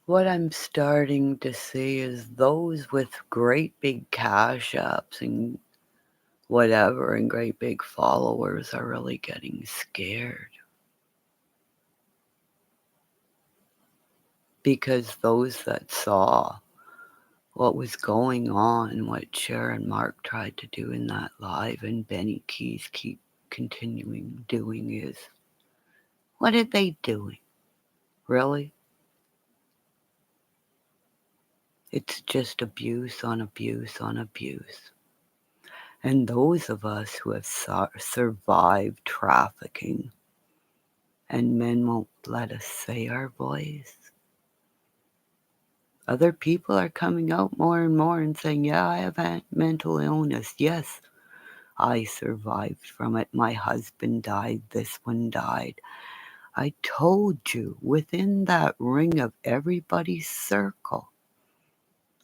What I'm starting to see is those with great big cash apps and whatever and great big followers are really getting scared. Because those that saw what was going on, what Cher and Mark tried to do in that live and Benny Keys keep continuing doing is, what are they doing? Really? It's just abuse on abuse on abuse. And those of us who have survived trafficking and men won't let us say our voice. Other people are coming out more and more and saying, yeah, I have had mental illness. Yes, I survived from it. My husband died. This one died. I told you, within that ring of everybody's circle,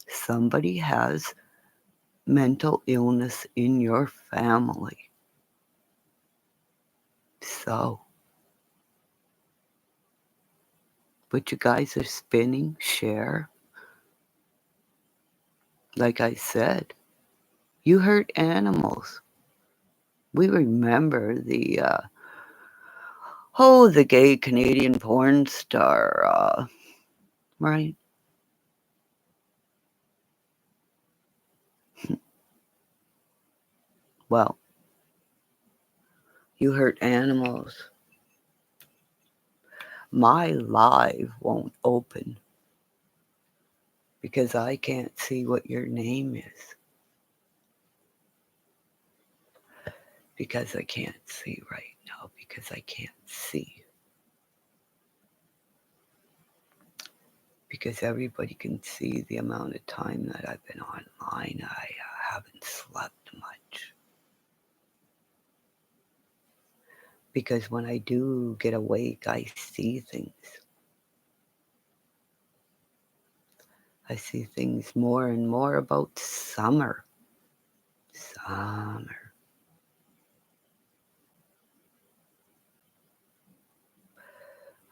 somebody has mental illness in your family. So, but you guys are spinning, share. Like I said, you hurt animals. We remember the gay Canadian porn star, right? Well, you hurt animals. My live won't open because I can't see what your name is. Because I can't see right now, because I can't see. Because everybody can see the amount of time that I've been online. I haven't slept much. Because when I do get awake, I see things. I see things more and more about summer. Summer.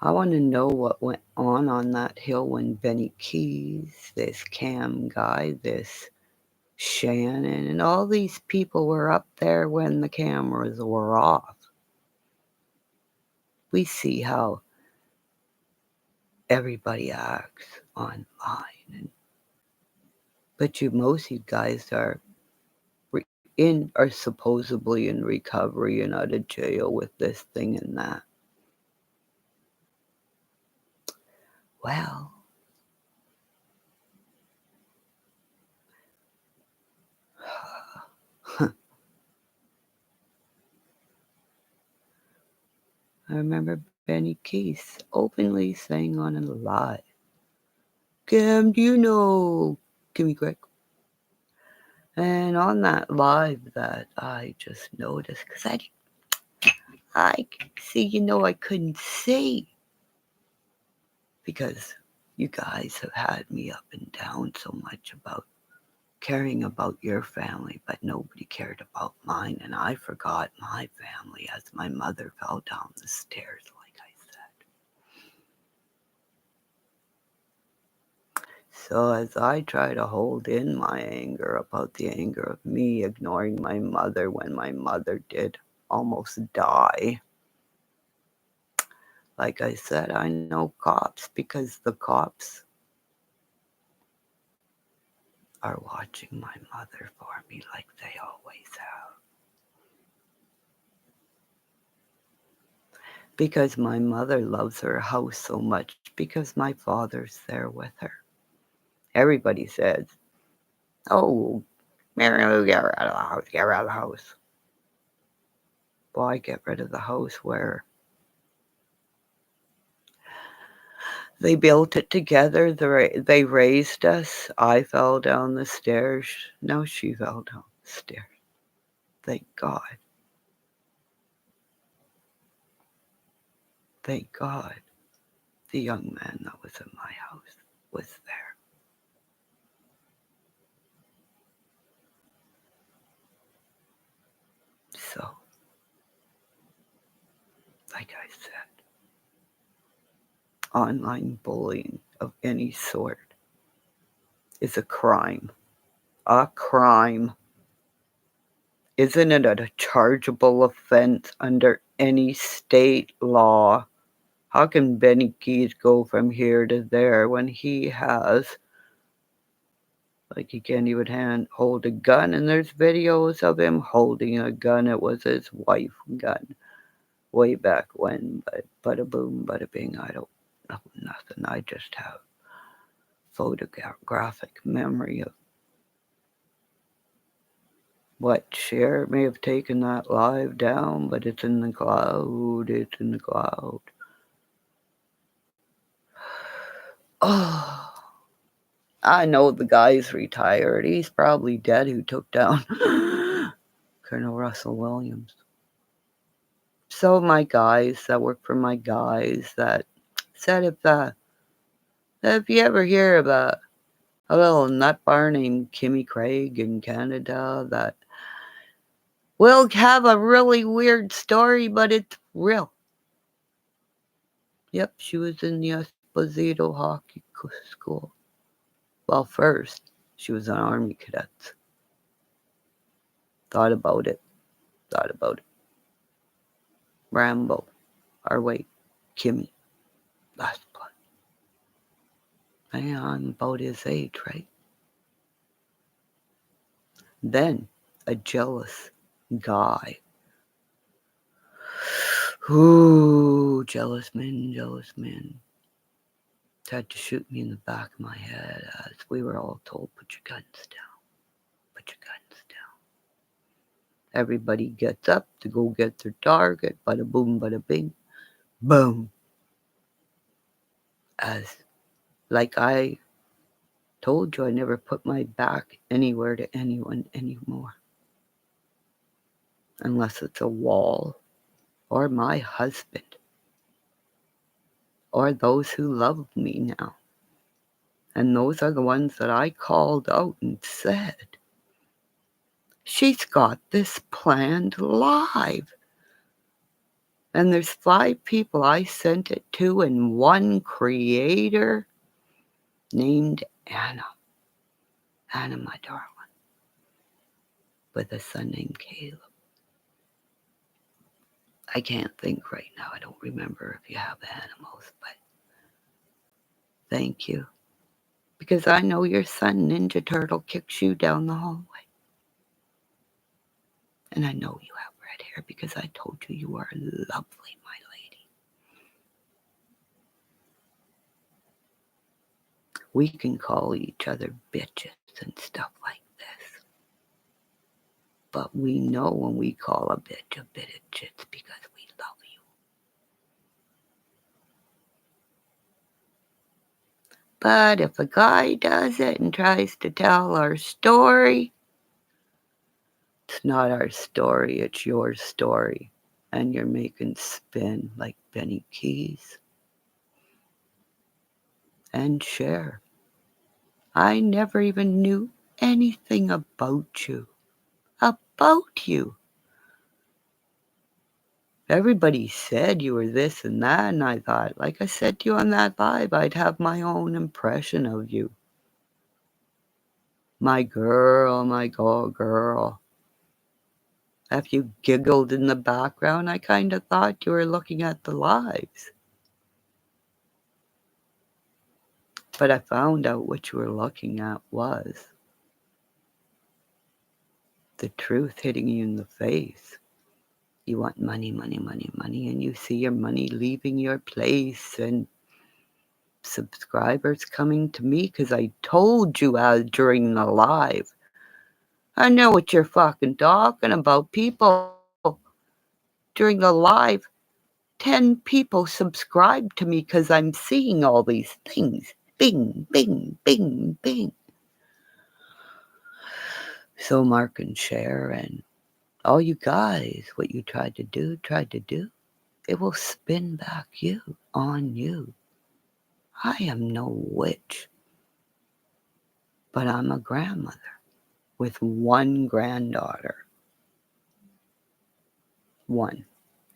I want to know what went on that hill when Benny Keys, this Cam guy, this Shannon, and all these people were up there when the cameras were off. We see how everybody acts online, but most of you guys are supposedly in recovery and out of jail with this thing and that. Well, I remember Benny Keith openly saying on a live, Cam, do you know Kimmy Quick? And on that live that I just noticed, because I see, I couldn't see. Because you guys have had me up and down so much about caring about your family, but nobody cared about mine, and I forgot my family as my mother fell down the stairs, like I said. So as I try to hold in my anger about the anger of me ignoring my mother when my mother did almost die, like I said, I know cops because the cops are watching my mother for me like they always have. Because my mother loves her house so much because my father's there with her. Everybody says, oh, Mary Lou, get rid of the house, get rid of the house. Why get rid of the house where They built it together. They raised us. I fell down the stairs. No, she fell down the stairs. Thank God. Thank God. The young man that was in my house was there. So, like I said, online bullying of any sort is a crime. A crime. Isn't it a chargeable offense under any state law? How can Benny Keys go from here to there when he has, like, he can't even hold a gun, and there's videos of him holding a gun. It was his wife's gun way back when, but bada boom, bada bing. I don't know nothing. I just have photographic memory of what Cher may have taken that live down, but it's in the cloud. It's in the cloud. Oh, I know the guy's retired. He's probably dead who took down Colonel Russell Williams. So my guys that work for my guys that said if you ever hear of a little nut bar named Kimmy Craig in Canada that will have a really weird story, but it's real. Yep, she was in the Esposito Hockey School. Well, first, she was an Army cadet. Thought about it. Rambo. Or wait, Kimmy. Last blood. Yeah, I'm about his age, right? Then, a jealous guy. Ooh, jealous men. Tried to shoot me in the back of my head as we were all told, put your guns down. Put your guns down. Everybody gets up to go get their target. Bada boom, bada bing. Boom. As like I told you, I never put my back anywhere to anyone anymore. Unless it's a wall or my husband or those who love me now. And those are the ones that I called out and said, she's got this planned live. And there's 5 people I sent it to and one creator named Anna. Anna, my darling, with a son named Caleb. I can't think right now. I don't remember if you have animals, but thank you. Because I know your son, Ninja Turtle, kicks you down the hallway. And I know you have red hair because I told you you are lovely, my lady. We can call each other bitches and stuff like this. But we know when we call a bitch, it's because we love you. But if a guy does it and tries to tell our story, it's not our story, it's your story. And you're making spin like Benny Keys. And Cher. I never even knew anything about you. About you. Everybody said you were this and that, and I thought, like I said to you on that live, I'd have my own impression of you. My girl, my girl. If you giggled in the background, I kind of thought you were looking at the lives. But I found out what you were looking at was the truth hitting you in the face. You want money, and you see your money leaving your place and subscribers coming to me because I told you during the live. I know what you're fucking talking about. People during the live 10 people subscribe to me because I'm seeing all these things. Bing, bing, bing, bing. So mark and share, and all you guys, what you tried to do, it will spin back on you. I am no witch, but I'm a grandmother with one granddaughter. One.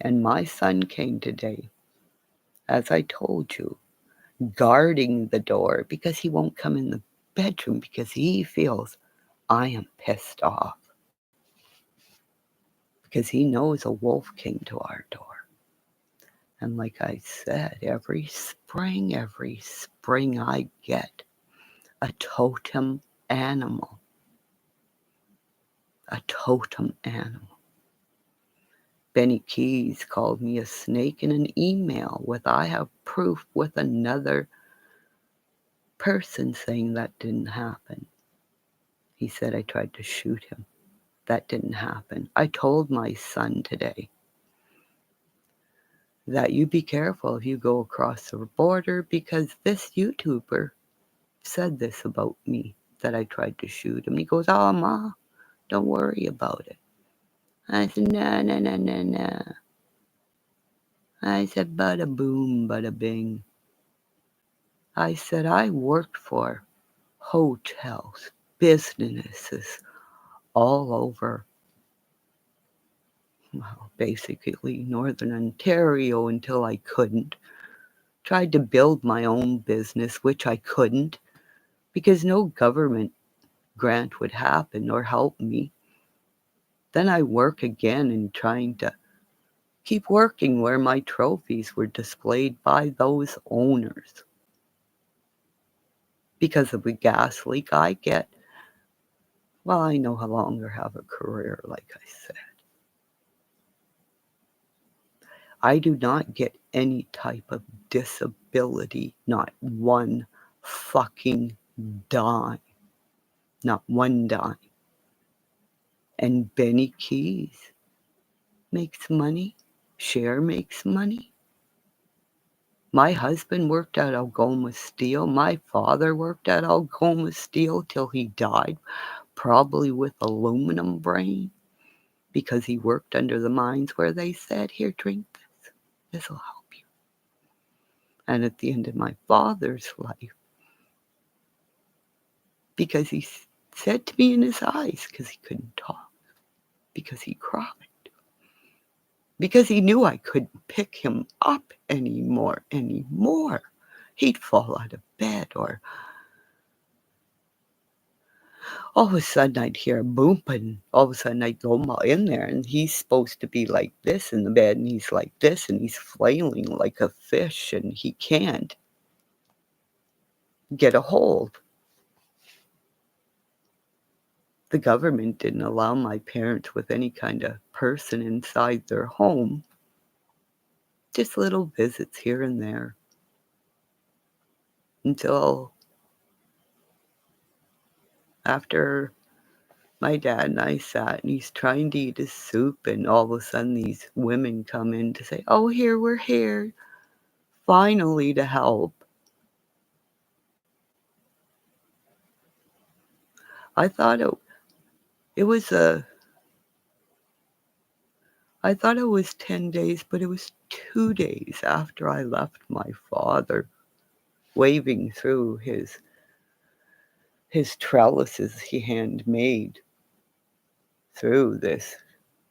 And my son came today, as I told you, guarding the door because he won't come in the bedroom because he feels I am pissed off. Because he knows a wolf came to our door. And like I said, every spring I get a totem animal. A totem animal. Benny Keys called me a snake in an email with I have proof with another person saying that didn't happen. He said I tried to shoot him. That didn't happen. I told my son today that you be careful if you go across the border because this YouTuber said this about me, that I tried to shoot him. He goes, "Oh, Ma, don't worry about it." I said, "No, no, no, no, no." I said, "Bada boom, bada bing." I said, I worked for hotels, businesses all over, well, basically Northern Ontario until I couldn't. Tried to build my own business, which I couldn't, because no government grant would happen or help me. Then I work again in trying to keep working where my trophies were displayed by those owners. Because of the gas leak I get, well, I no longer have a career, like I said. I do not get any type of disability, not one fucking dime. Not one dime. And Benny Keys makes money. Cher makes money. My husband worked at Algoma Steel. My father worked at Algoma Steel till he died, probably with aluminum brain, because he worked under the mines where they said, "Here, drink this. This will help you." And at the end of my father's life, because he said to me in his eyes, because he couldn't talk, because he cried, because he knew I couldn't pick him up anymore. He'd fall out of bed, or all of a sudden I'd hear a boom, and all of a sudden I'd go in there, and he's supposed to be like this in the bed, and he's like this, and he's flailing like a fish, and he can't get a hold. The government didn't allow my parents with any kind of person inside their home, just little visits here and there, until after my dad and I sat, and he's trying to eat his soup, and all of a sudden these women come in to say, "Oh, we're here, finally to help." I thought it was I thought it was 10 days, but it was 2 days after I left my father, waving through his trellises he handmade through this.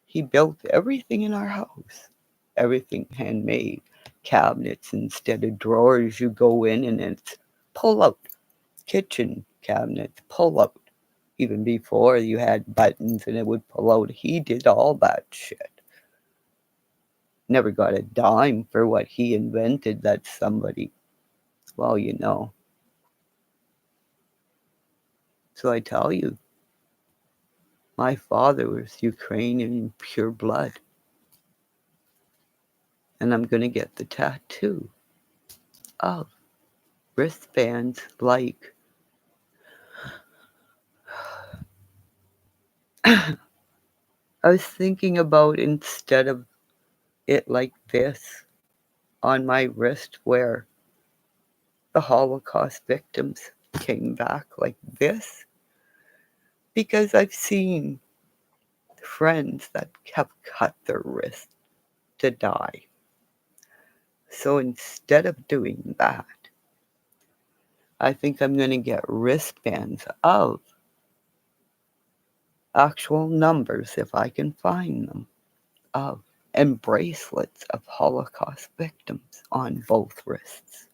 He built everything in our house, everything handmade. Cabinets instead of drawers, you go in and it's pull out. Kitchen cabinets, pull out. Even before you had buttons and it would pull out. He did all that shit. Never got a dime for what he invented that somebody, well, you know. So I tell you, my father was Ukrainian in pure blood. And I'm going to get the tattoo of wristbands like I was thinking about, instead of it like this, on my wrist where the Holocaust victims came back like this, because I've seen friends that have cut their wrist to die. So instead of doing that, I think I'm going to get wristbands of actual numbers, if I can find them, of and bracelets of Holocaust victims on both wrists.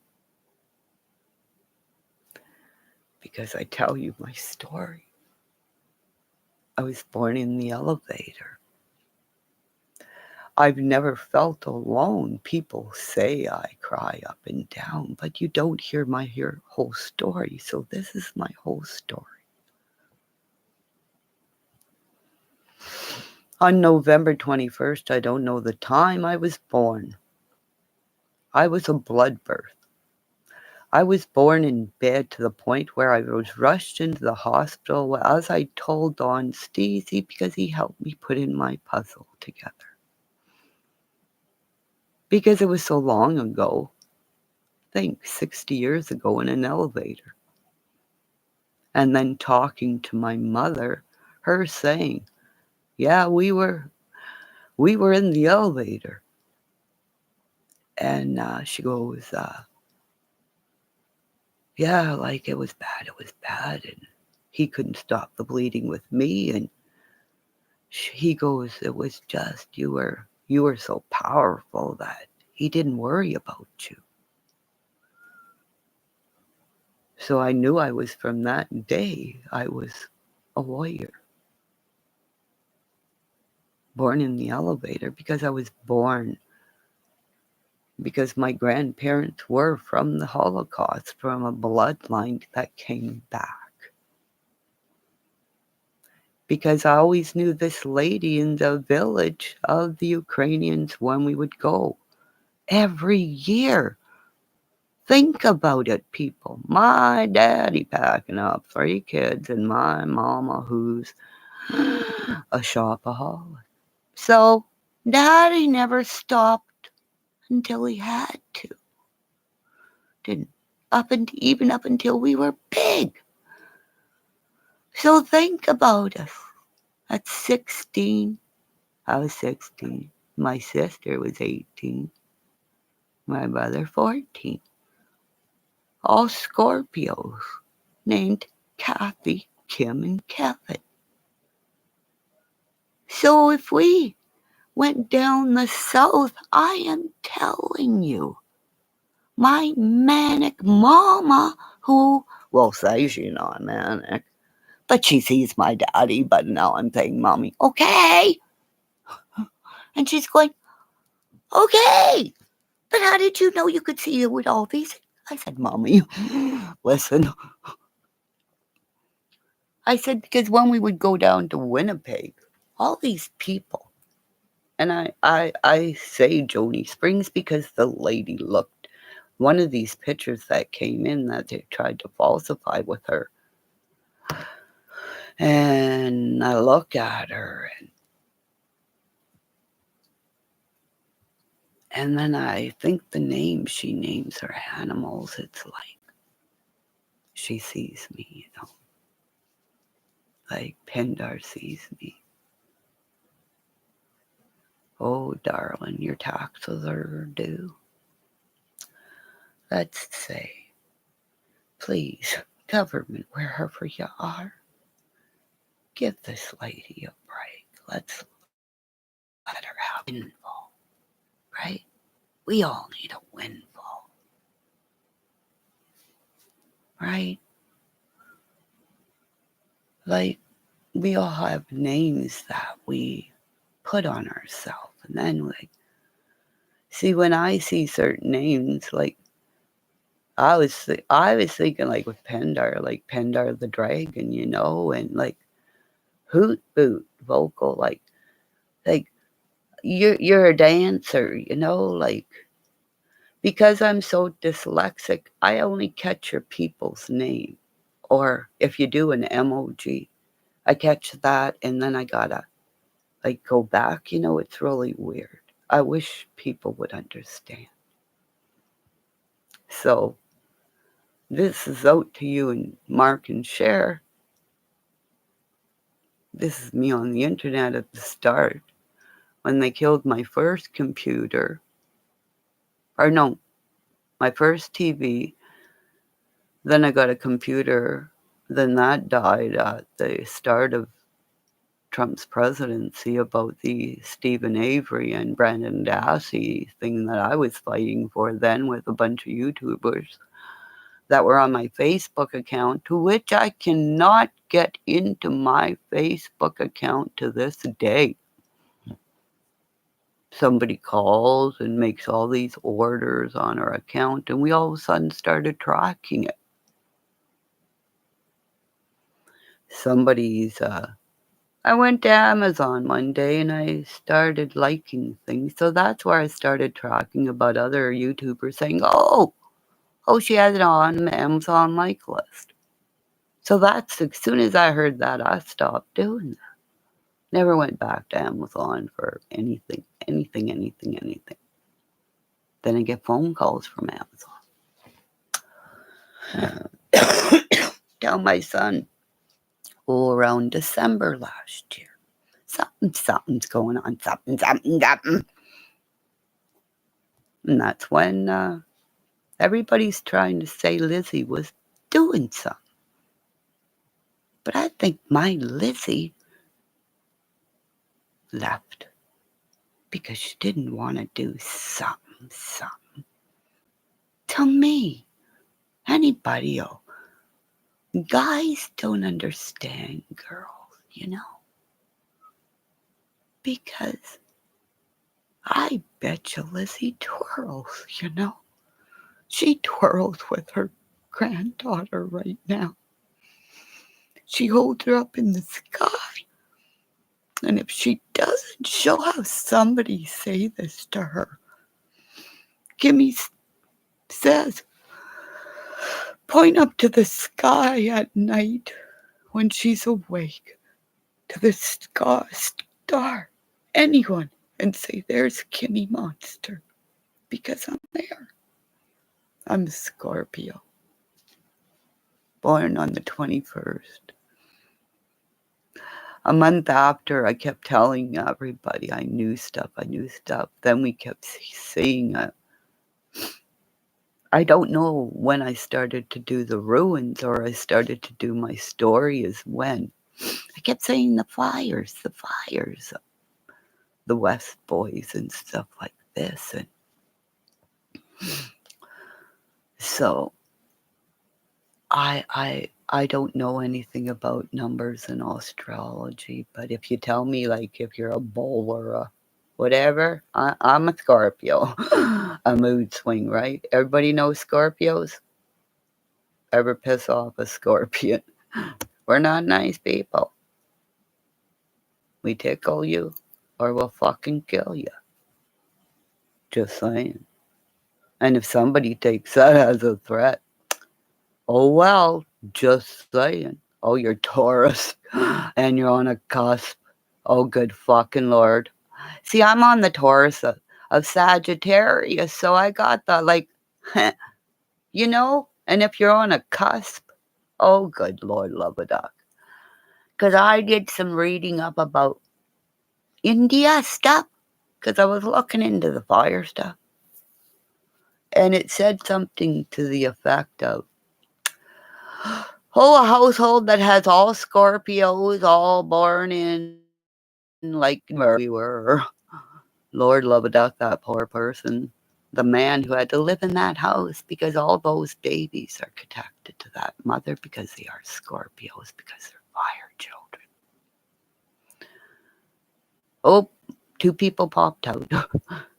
Because I tell you my story. I was born in the elevator. I've never felt alone. People say I cry up and down, but you don't hear my whole story. So this is my whole story. On November 21st, I don't know the time I was born. I was a blood birth. I was born in bed to the point where I was rushed into the hospital as I told Don Steezy because he helped me put in my puzzle together. Because it was so long ago, I think 60 years ago in an elevator. And then talking to my mother, her saying, yeah, we were in the elevator. And she goes, yeah, like it was bad. And he couldn't stop the bleeding with me. And he goes, it was just, you were so powerful that he didn't worry about you. So I knew I was, from that day, I was a warrior. Born in the elevator because I was born because my grandparents were from the Holocaust, from a bloodline that came back. Because I always knew this lady in the village of the Ukrainians when we would go every year. Think about it, people. My daddy packing up 3 kids and my mama who's a shopaholic. So daddy never stopped until he had to. Didn't even up until we were big. So think about us. At 16, I was 16. My sister was 18. My brother 14. All Scorpios named Kathy, Kim, and Kevin. So if we went down the south, I am telling you, my manic mama, who will say she's not manic, but she sees my daddy, but now I'm saying, Mommy, okay. And she's going, okay, but how did you know you could see it with all these? I said, Mommy, listen. I said, because when we would go down to Winnipeg, all these people, and I say Joni Springs because the lady looked, one of these pictures that came in that they tried to falsify with her. And I look at her and then I think the name she names her animals, it's like she sees me, like Pendar sees me. Oh, darling, your taxes are due. Let's say, please, government, wherever you are, give this lady a break. Let's let her have a windfall, right? We all need a windfall, right? Like, we all have names that we put on ourselves. And then, like, see, when I see certain names, like, I was thinking, like, with Pendar, like Pendar the Dragon, and, like, Hoot Boot vocal, like you're a dancer, like, because I'm so dyslexic, I only catch your people's name. Or if you do an emoji, I catch that and then I gotta, like, go back. It's really weird. I wish people would understand. So this is out to you and Mark and share. This is me on the internet at the start. When they killed my first computer, or no, my first TV, then I got a computer, then that died at the start of Trump's presidency about the Stephen Avery and Brandon Dassey thing that I was fighting for then with a bunch of YouTubers that were on my Facebook account, to which I cannot get into my Facebook account to this day. Somebody calls and makes all these orders on our account, and we all of a sudden started tracking it. I went to Amazon one day and I started liking things. So that's where I started talking about other YouTubers saying, oh, she has it on Amazon like list. So that's, as soon as I heard that, I stopped doing that. Never went back to Amazon for anything. Then I get phone calls from Amazon. Tell my son, around December last year, something's going on, something. And that's when everybody's trying to say Lizzie was doing something. But I think my Lizzie left because she didn't want to do something. To me, anybody else. Guys don't understand girls, because I bet you Lizzie twirls, She twirls with her granddaughter right now. She holds her up in the sky. And if she doesn't, she'll have somebody say this to her. Kimmy says, point up to the sky at night when she's awake, to the star, anyone, and say, there's Kimmymonster, because I'm there. I'm a Scorpio, born on the 21st. A month after, I kept telling everybody I knew stuff. Then we kept seeing it. I don't know when I started to do the ruins or I started to do my story is when. I kept saying the fires, the West Boys and stuff like this. And so I don't know anything about numbers and astrology, but if you tell me, like, if you're a bull or a whatever, I'm a Scorpio. A mood swing, right? Everybody knows Scorpios? Ever piss off a scorpion? We're not nice people. We tickle you or we'll fucking kill you. Just saying. And if somebody takes that as a threat, oh well, just saying. Oh, you're Taurus and you're on a cusp. Oh, good fucking Lord. See, I'm on the Taurus of Sagittarius, so I got the, like, and if you're on a cusp, oh, good Lord, love a duck. Because I did some reading up about India stuff, because I was looking into the fire stuff. And it said something to the effect of, a household that has all Scorpios, all born in, like, where we were. Lord love a duck, that poor person. The man who had to live in that house, because all those babies are connected to that mother because they are Scorpios, because they're fire children. Oh, 2 people popped out.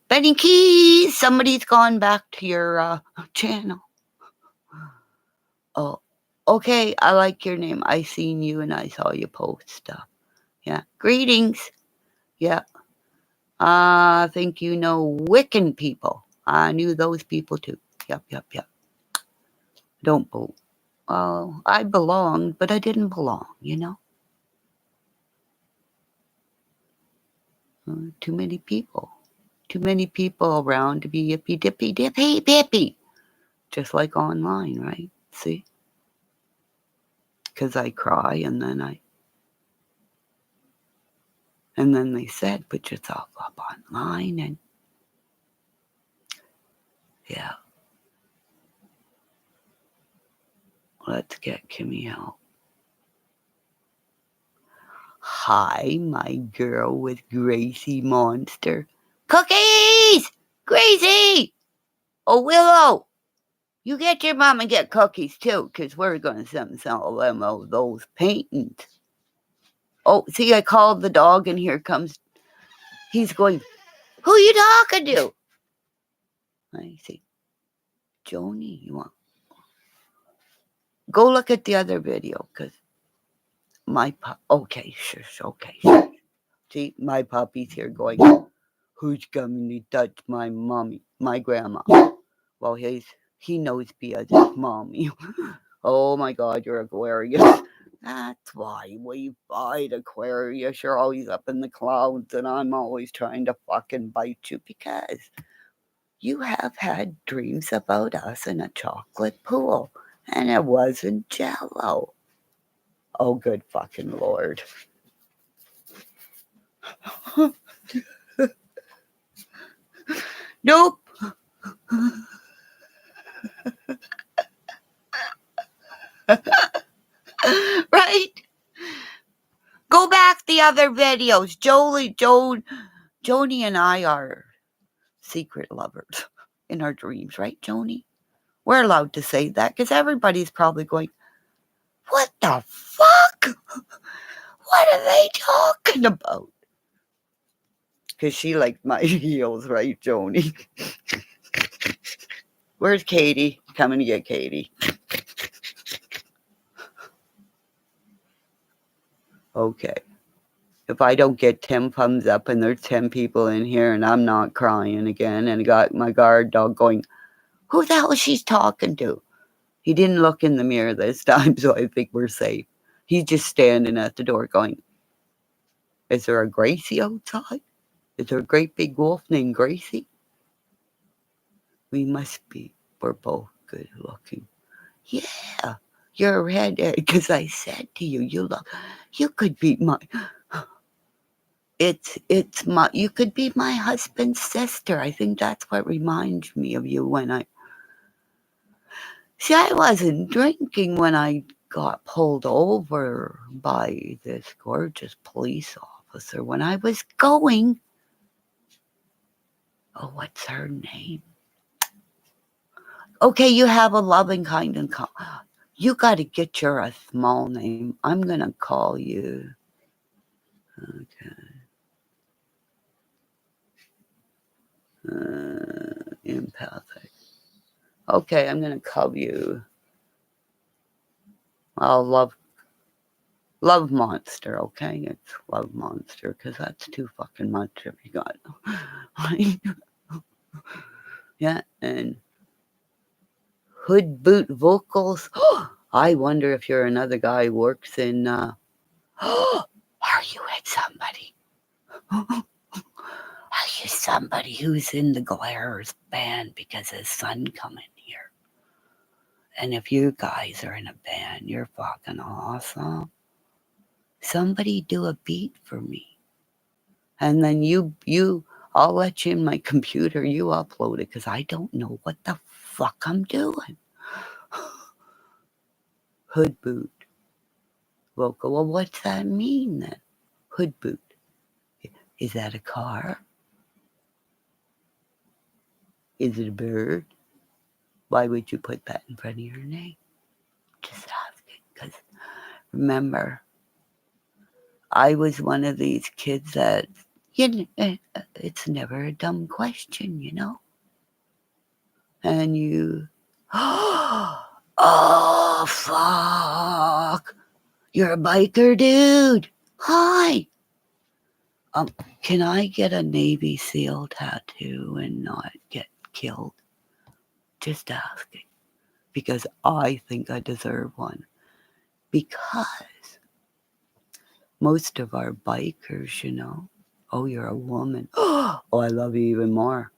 Benny Keys, somebody's gone back to your channel. Oh, okay, I like your name. I seen you and I saw you post stuff. Yeah, greetings. Yeah, I think you know Wiccan people. I knew those people too. Yep. Don't believe. Well, I belonged, but I didn't belong, Too many people. Too many people around to be yippy dippy dip. Hey, Bippy. Just like online, right? See? Because I cry and then they said, put yourself up online and yeah, let's get Kimmy out. Hi, my girl with Kimmymonster. Cookies! Gracie! Oh, Willow! You get your mom and get cookies too, because we're going to sell them those paintings. Oh, see, I called the dog and here comes, he's going, who you talking to? I see. Joni, you want? Go look at the other video, because okay, shush, okay. Shush. See, my puppy's here going, who's coming to touch my mommy, my grandma? Well, he knows me as his mommy. Oh my God, you're Aquarius. That's why we fight, Aquarius. You're always up in the clouds, and I'm always trying to fucking bite you because you have had dreams about us in a chocolate pool, and it wasn't Jello. Oh, good fucking Lord. Nope. Right? Go back the other videos. Joni and I are secret lovers in our dreams, right, Joni? We're allowed to say that because everybody's probably going, what the fuck? What are they talking about? Because she liked my heels, right, Joni? Where's Katie? Coming to get Katie. Okay. If I don't get 10 thumbs up and there's 10 people in here and I'm not crying again and I got my guard dog going, who the hell is she talking to? He didn't look in the mirror this time, so I think we're safe. He's just standing at the door going, is there a Gracie outside? Is there a great big wolf named Gracie? We must be. We're both good looking. Yeah, you're redhead because I said to you, you could be my. You could be my husband's sister. I think that's what reminds me of you when I. See, I wasn't drinking when I got pulled over by this gorgeous police officer when I was going. Oh, what's her name? Okay, you have a loving, kind, and calm. You got to get your a small name. I'm going to call you. Okay. Empathic. Okay, I'm going to call you. I'll Love Monster, okay? It's Love Monster, because that's too fucking much if you got. Yeah, and Hood Boot Vocals. I wonder if you're another guy who works in. Are you with somebody? Are you somebody who's in the Glares band because his son coming here? And if you guys are in a band, you're fucking awesome. Somebody do a beat for me. And then I'll let you in my computer, you upload it, because I don't know what the fuck I'm doing. Hood boot. Vocal. Well, what's that mean then? Hood boot. Is that a car? Is it a bird? Why would you put that in front of your name? Just ask it, because remember, I was one of these kids that, it's never a dumb question, you know? And you, oh, fuck. You're a biker dude. Hi. Can I get a Navy SEAL tattoo and not get killed? Just asking. Because I think I deserve one. Because most of our bikers, oh, you're a woman. Oh, I love you even more.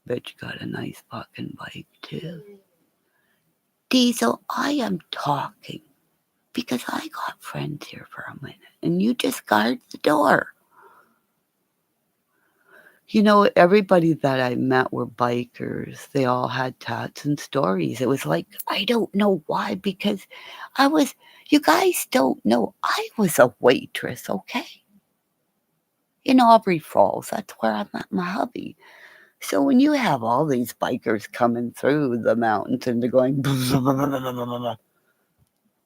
Bet you got a nice fucking bike too. Diesel, I am talking because I got friends here for a minute and you just guard the door. Everybody that I met were bikers. They all had tats and stories. It was like, I don't know why, because you guys don't know, I was a waitress, okay? In Aubrey Falls, that's where I met my hubby. So when you have all these bikers coming through the mountains and they're going,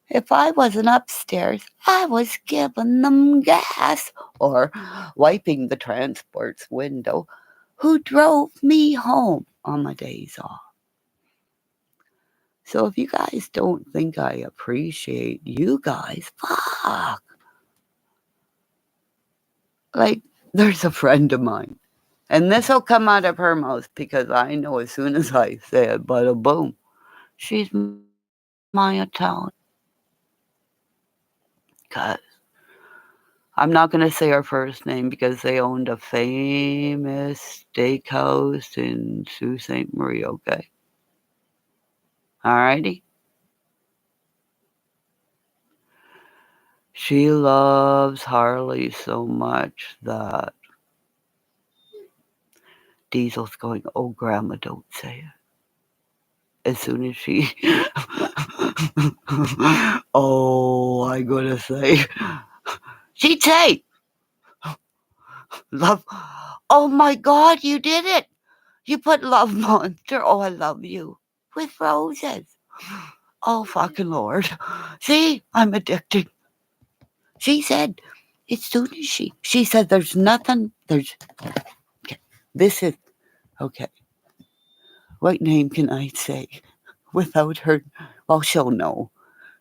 if I wasn't upstairs, I was giving them gas or wiping the transport's window who drove me home on my days off. So if you guys don't think I appreciate you guys, fuck. Like, there's a friend of mine. And this will come out of her mouth because I know as soon as I say it, bada boom, she's my Italian. Cause I'm not going to say her first name because they owned a famous steakhouse in Sault Ste. Marie, okay? Alrighty? She loves Harley so much that Diesel's going, oh, Grandma, don't say it. As soon as she, oh, I'm going to say, she'd say, love, oh my God, you did it. You put Love Monster, oh, I love you, with roses. Oh, fucking Lord. See, I'm addicted. She said, as soon as she said, there's nothing, okay, this is, okay, what name can I say without her? Well, she'll know.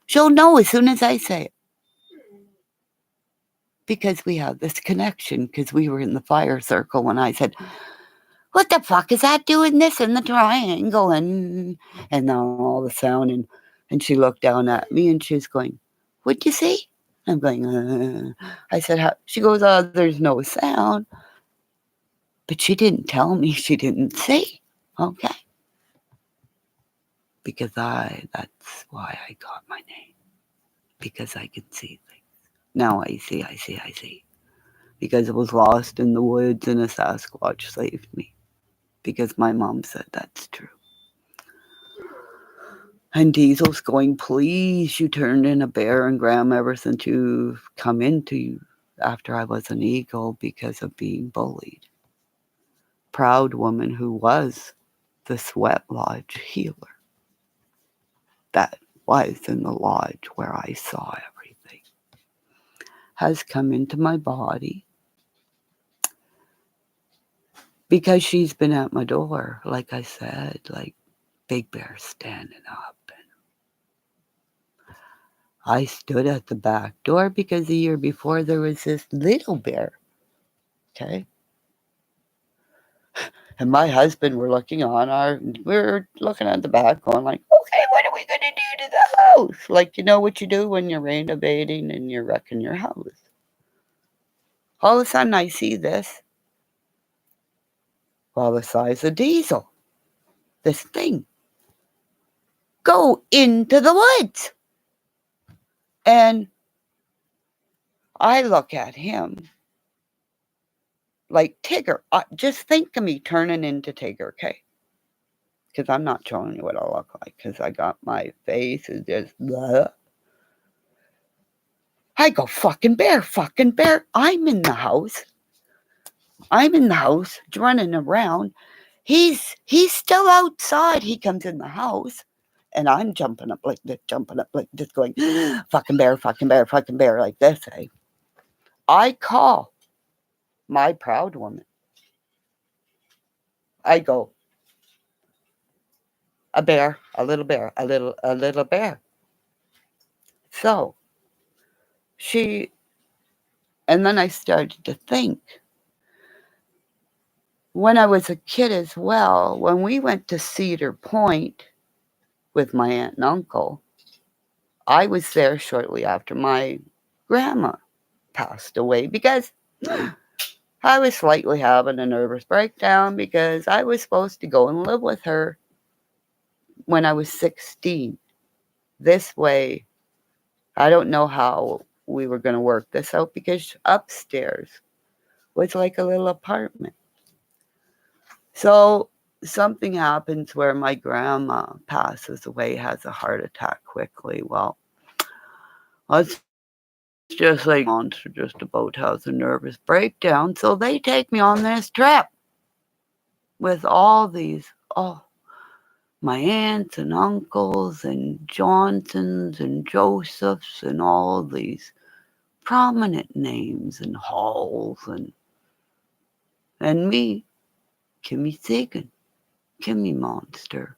She'll know as soon as I say it. Because we have this connection, because we were in the fire circle when I said, what the fuck is that doing this in the triangle? And then all the sound, and she looked down at me and she was going, what'd you see? I'm going, I said, how? She goes, there's no sound. But she didn't tell me she didn't see. Okay. Because that's why I got my name. Because I could see things. Now I see. Because it was lost in the woods and a Sasquatch saved me. Because my mom said that's true. And Diesel's going, please, you turned in a bear and Grandma ever since you've come into after I was an eagle because of being bullied. Proud woman who was the sweat lodge healer. That was in the lodge where I saw everything. Has come into my body because she's been at my door, like I said, like Big Bear standing up. I stood at the back door because the year before there was this little bear, okay? And my husband were looking at the back going like, okay, what are we going to do to the house? Like, you know what you do when you're renovating and you're wrecking your house. All of a sudden I see this, well, the size of Diesel, this thing, go into the woods. And I look at him like Tigger. Just think of me turning into Tigger, okay? Because I'm not showing you what I look like because I got my face is just blah. I go, fucking bear. I'm in the house running around. He's still outside. He comes in the house. And I'm jumping up like this, going, fucking bear, like this, eh? I call my proud woman. I go, a bear, a little bear, a little bear. So and then I started to think, when I was a kid as well, when we went to Cedar Point with my aunt and uncle, I was there shortly after my grandma passed away because I was slightly having a nervous breakdown because I was supposed to go and live with her when I was 16. This way, I don't know how we were going to work this out because upstairs was like a little apartment. So something happens where my grandma passes away, has a heart attack quickly. Well, let's just say Kimmymonster just about has a nervous breakdown. So they take me on this trip with all these, oh, my aunts and uncles and Johnsons and Josephs and all these prominent names and halls and me, Kimmy Sagan, Kimmymonster.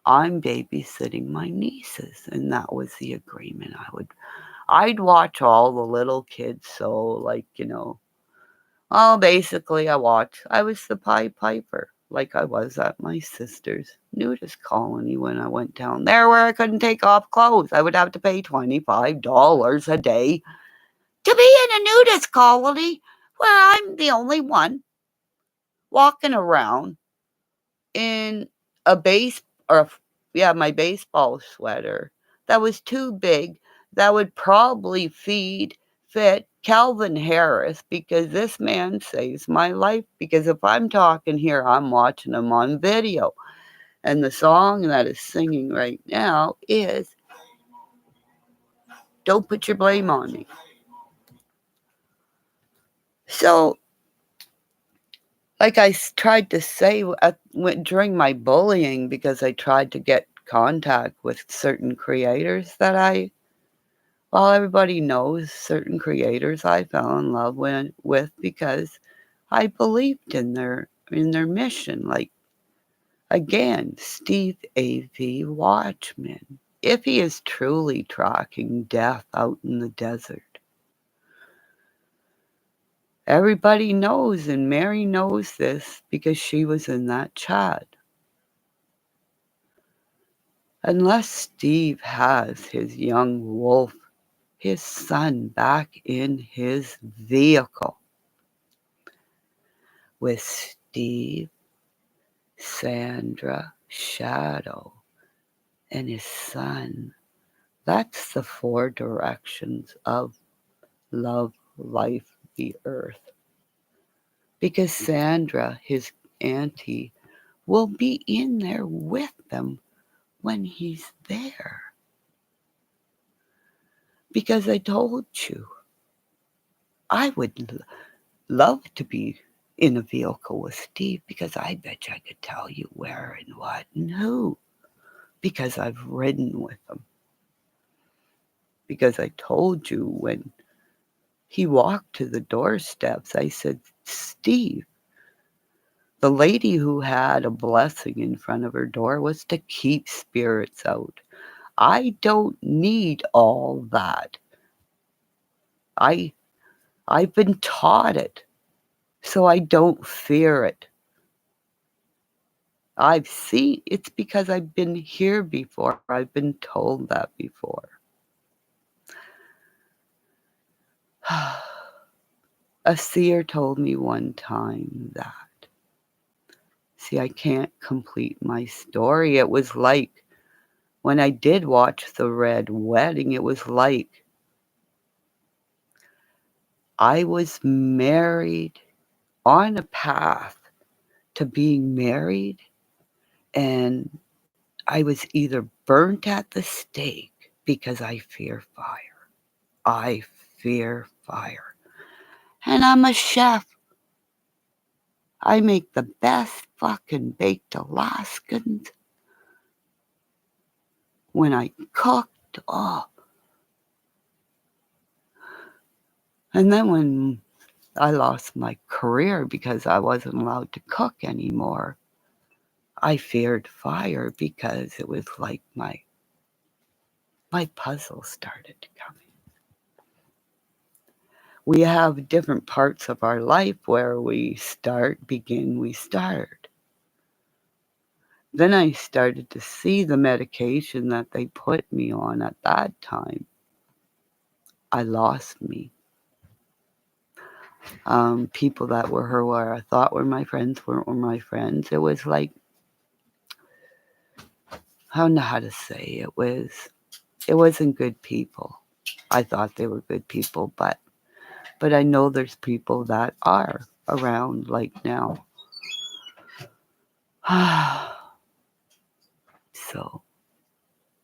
I'm babysitting my nieces, and that was the agreement. I'd watch all the little kids, so like, well, basically I was the Pied Piper, like I was at my sister's nudist colony when I went down there where I couldn't take off clothes. I would have to pay $25 a day to be in a nudist colony where I'm the only one walking around in a my baseball sweater that was too big, that would probably fit Calvin Harris, because this man saves my life. Because if I'm talking here, I'm watching him on video. And the song that is singing right now is Don't Put Your Blame on Me. So, like I tried to say during my bullying, because I tried to get contact with certain creators well, everybody knows certain creators I fell in love with because I believed in their mission. Like, again, Steve A.V. Watchman. If he is truly tracking death out in the desert, everybody knows, and Mary knows this because she was in that chat. Unless Steve has his young wolf, his son, back in his vehicle with Steve, Sandra, Shadow, and his son. That's the four directions of love, life, the earth. Because Sandra, his auntie, will be in there with them when he's there. Because I told you, I would love to be in a vehicle with Steve, because I bet you I could tell you where and what and who, because I've ridden with him. Because I told you when he walked to the doorsteps, I said, Steve, the lady who had a blessing in front of her door was to keep spirits out. I don't need all that. I I've been taught it, so I don't fear it. I've seen it's because I've been here before. I've been told that before. A seer told me one time that. See, I can't complete my story. It was like when I did watch the Red Wedding, it was like I was married, on a path to being married, and I was either burnt at the stake because I fear fire. I fear fire. And I'm a chef. I make the best fucking baked Alaskans. When I cooked, oh. And then when I lost my career because I wasn't allowed to cook anymore, I feared fire because it was like my puzzle started coming. We have different parts of our life where we start. Then I started to see the medication that they put me on at that time. I lost me. People that where I thought were my friends weren't my friends. It was like I don't know how to say it wasn't good people. I thought they were good people, but I know there's people that are around like now. So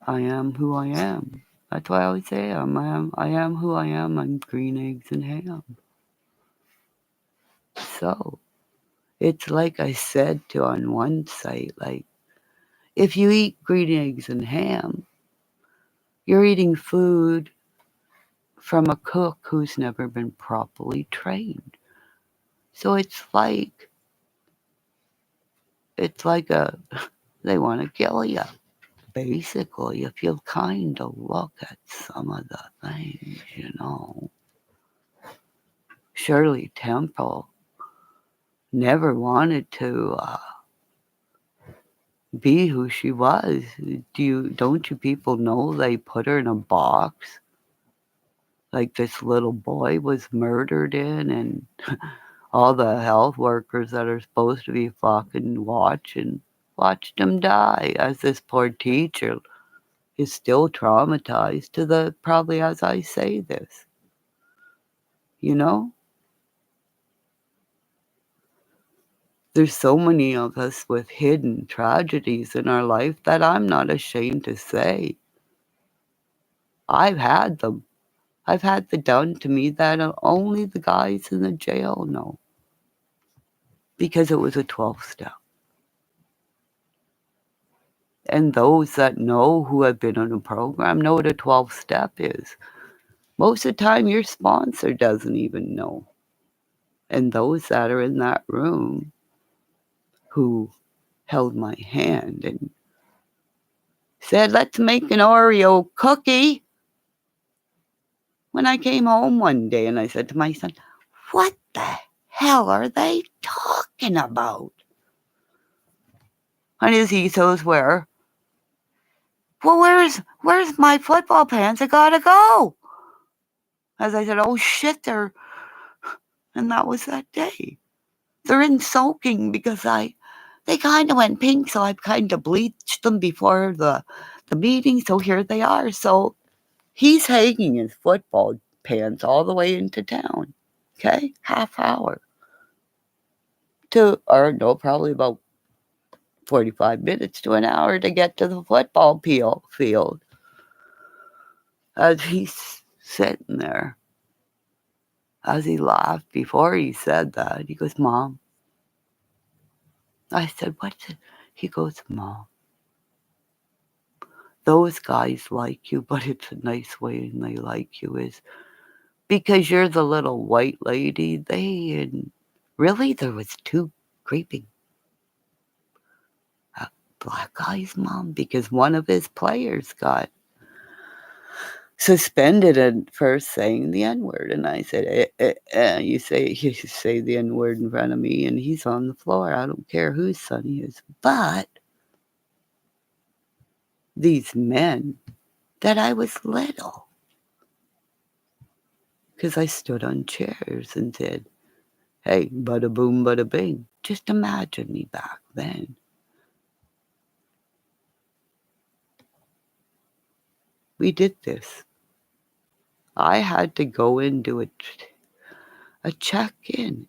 I am who I am. That's why I always say I am who I am. I'm green eggs and ham. So it's like I said to on one site, like if you eat green eggs and ham, you're eating food from a cook who's never been properly trained. So it's like they want to kill you. Basically, if you kind of look at some of the things. Shirley Temple never wanted to be who she was. Don't you people know they put her in a box like this little boy was murdered in, and all the health workers that are supposed to be fucking watched him die, as this poor teacher is still traumatized to the probably as I say this. You know? There's so many of us with hidden tragedies in our life that I'm not ashamed to say. I've had them. I've had the done to me that only the guys in the jail know. Because it was a 12 step. And those that know who have been on a program know what a 12 step is. Most of the time, your sponsor doesn't even know. And those that are in that room who held my hand and said, let's make an Oreo cookie. When I came home one day and I said to my son, what the hell are they talking about? And his ethos were, well, where's my football pants? I gotta go. As I said, oh shit, and that was that day. They're in soaking because they kind of went pink, so I kind of bleached them before the meeting, so here they are. So he's hanging his football pants all the way into town, okay? Half hour. Probably about 45 minutes to an hour to get to the football field. As he's sitting there, as he laughed before he said that, he goes, Mom. I said, what's it? He goes, Mom, those guys like you, but it's a nice way and they like you is because you're the little white lady. Really, there was two creeping black guys, Mom, because one of his players got suspended at first saying the N-word. And I said, you say the N-word in front of me and he's on the floor. I don't care whose son he is. But these men that I was little, because I stood on chairs and said, hey, bada boom, bada bing. Just imagine me back then. We did this. I had to go and do a check-in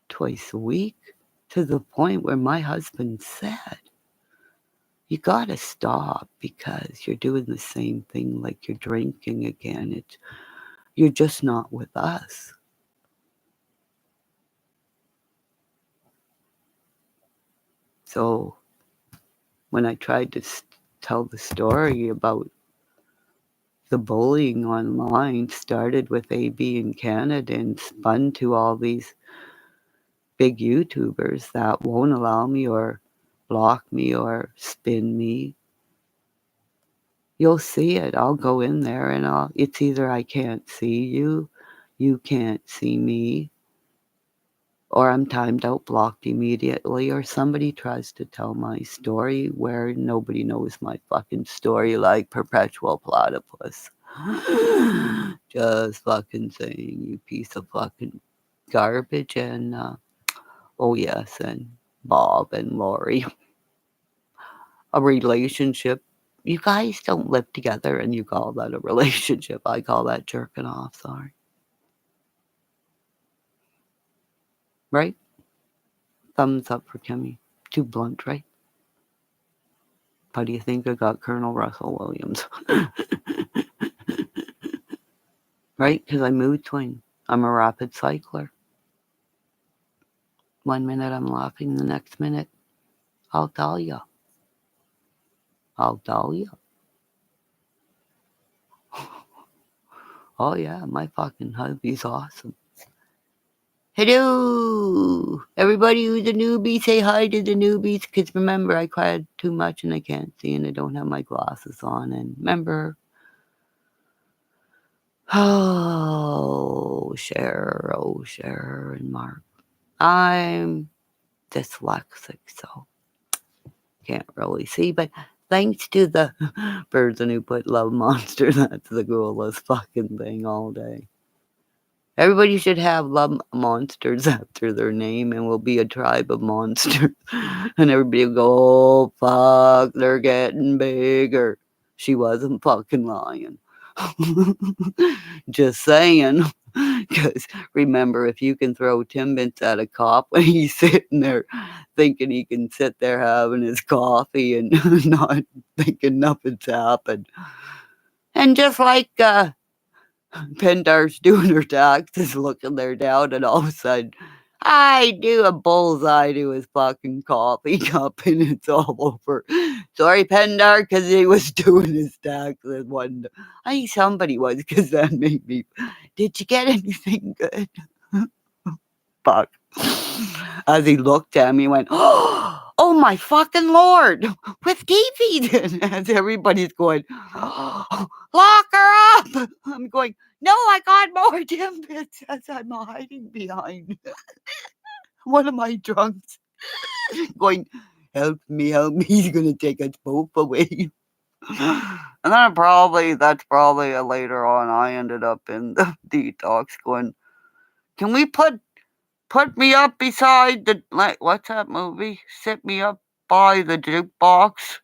twice a week to the point where my husband said, you got to stop because you're doing the same thing like you're drinking again. You're just not with us. So when I tried to tell the story about the bullying online started with AB in Canada and spun to all these big YouTubers that won't allow me or block me or spin me. You'll see it. I'll go in there and it's either I can't see you, you can't see me, or I'm timed out, blocked immediately, or somebody tries to tell my story where nobody knows my fucking story like Perpetual Platypus. Just fucking saying, you piece of fucking garbage. And oh yes, and Bob and Lori. a relationship. You guys don't live together and you call that a relationship. I call that jerking off, sorry. Right? Thumbs up for Kimmy. Too blunt, right? How do you think I got Colonel Russell Williams? Right? Because I mood swing. I'm a rapid cycler. 1 minute I'm laughing, the next minute I'll tell you. I'll tell you. Oh yeah, my fucking hubby's awesome. Hello! Everybody who's a newbie, say hi to the newbies, because remember, I cried too much and I can't see and I don't have my glasses on. And remember, Cher, and Mark. I'm dyslexic, so can't really see, but thanks to the person who put Love Monster, that's the coolest fucking thing all day. Everybody should have love monsters after their name and we'll be a tribe of monsters. And everybody will go, oh, fuck, they're getting bigger. She wasn't fucking lying. Just saying. Because remember, if you can throw Timbits at a cop when he's sitting there thinking he can sit there having his coffee and not thinking nothing's happened. And just like Pendar's doing her taxes, looking there down, and all of a sudden, I do a bullseye to his fucking coffee cup, and it's all over. Sorry, Pendar, because he was doing his taxes one. I think somebody was, because that made me. Did you get anything good? Fuck. As he looked at me, he went, oh my fucking Lord, with teepees. As everybody's going, lock her up. I'm going, no, I got more Timbits as I'm hiding behind one of my drunks. Going, help me, he's going to take us both away. And then that's probably later on, I ended up in the detox going, can we put me up beside the, what's that movie? Sit me up by the jukebox.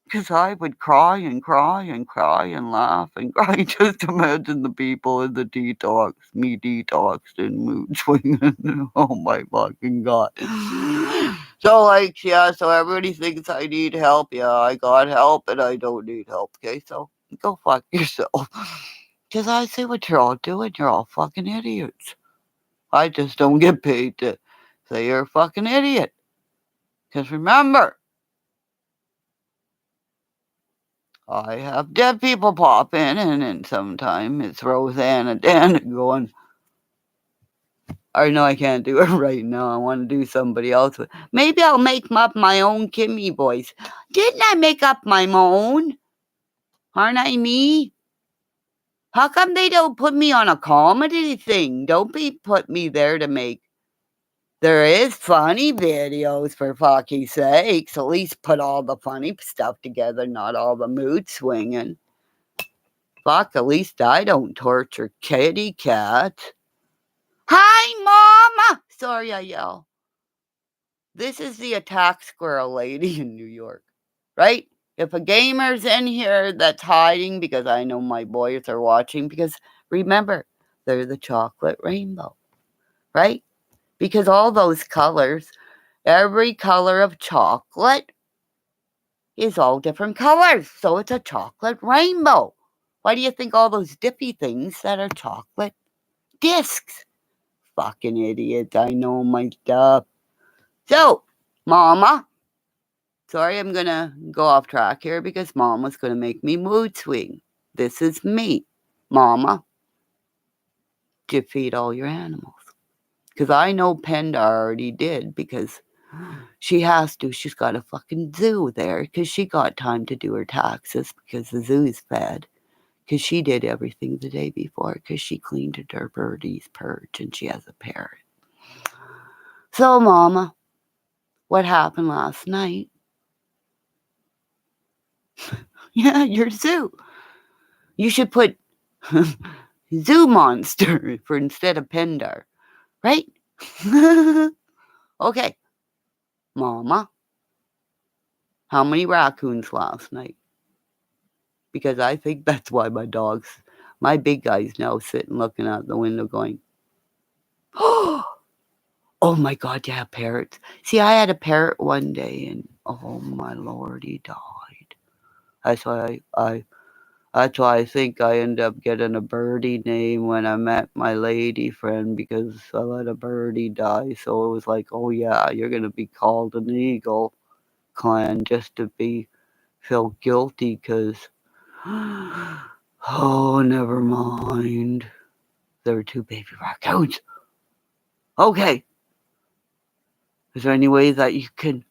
Because I would cry and cry and cry and laugh and cry. Just imagine the people in the detox, me detoxed in mood swinging. Oh my fucking God. So so everybody thinks I need help. Yeah, I got help and I don't need help. Okay, so go fuck yourself. Because I see what you're all doing. You're all fucking idiots. I just don't get paid to say you're a fucking idiot. Because remember, I have dead people pop in, and then sometimes it's Rosanna Dan going, or no, I can't do it right now. I want to do somebody else. Maybe I'll make up my own Kimmy voice. Didn't I make up my own? Aren't I me? How come they don't put me on a comedy thing? Don't put me there to make. There is funny videos, for fucking sakes. At least put all the funny stuff together, not all the mood swinging. Fuck, at least I don't torture kitty cats. Hi, Mama! Sorry I yell. This is the attack squirrel lady in New York, right? If a gamer's in here that's hiding because I know my boys are watching, because remember, they're the chocolate rainbow, right? Because all those colors, every color of chocolate is all different colors. So it's a chocolate rainbow. Why do you think all those dippy things that are chocolate discs? Fucking idiot. I know my stuff. So, Mama. Sorry, I'm going to go off track here because Mama's going to make me mood swing. This is me. Mama, do you feed all your animals? Because I know Penda already did because she has to. She's got a fucking zoo there because she got time to do her taxes because the zoo is fed. Because she did everything the day before because she cleaned her birdie's perch and she has a parrot. So, Mama, what happened last night? Yeah, your zoo. You should put Zoo Monster for instead of Pendar, right? Okay, Mama, How many raccoons last night? Because I think that's why my big guy's now sitting looking out the window going, oh my God, yeah, parrots. See, I had a parrot one day and oh my Lord, he died. That's why I think I ended up getting a birdie name when I met my lady friend because I let a birdie die. So it was like, oh yeah, you're going to be called an eagle clan just to feel guilty because, oh, never mind. There were 2 baby raccoons. Okay. Is there any way that you can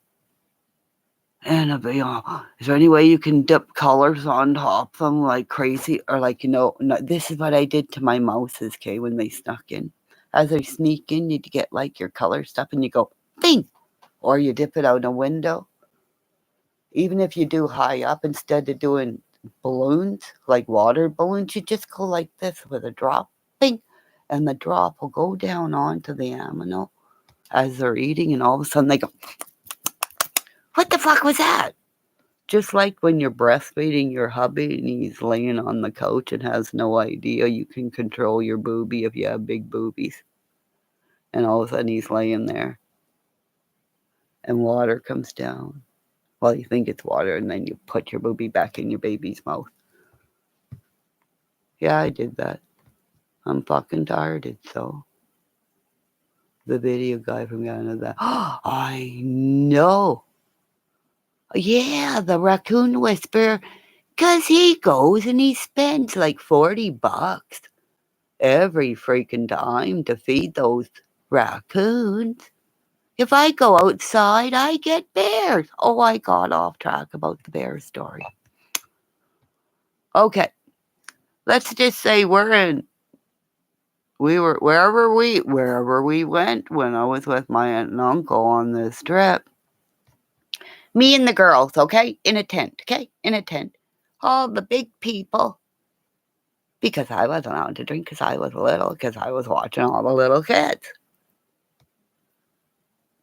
is there any way you can dip colors on top of them like crazy? Or like, no, this is what I did to my mouses, okay, when they snuck in. As they sneak in, you get like your color stuff and you go, bing! Or you dip it out a window. Even if you do high up, instead of doing balloons, like water balloons, you just go like this with a drop, bing! And the drop will go down onto the animal as they're eating, and all of a sudden they go, what the fuck was that? Just like when you're breastfeeding your hubby and he's laying on the couch and has no idea you can control your boobie if you have big boobies. And all of a sudden he's laying there and water comes down. Well, you think it's water and then you put your boobie back in your baby's mouth. Yeah, I did that. I'm fucking tired, so. The video guy from Canada. I know. Yeah, the raccoon whisperer. Because he goes and he spends like $40 every freaking time to feed those raccoons. If I go outside, I get bears. Oh, I got off track about the bear story. Okay, let's just say wherever we went when I was with my aunt and uncle on this trip. Me and the girls, okay, in a tent, all the big people. Because I wasn't allowed to drink because I was little, because I was watching all the little kids.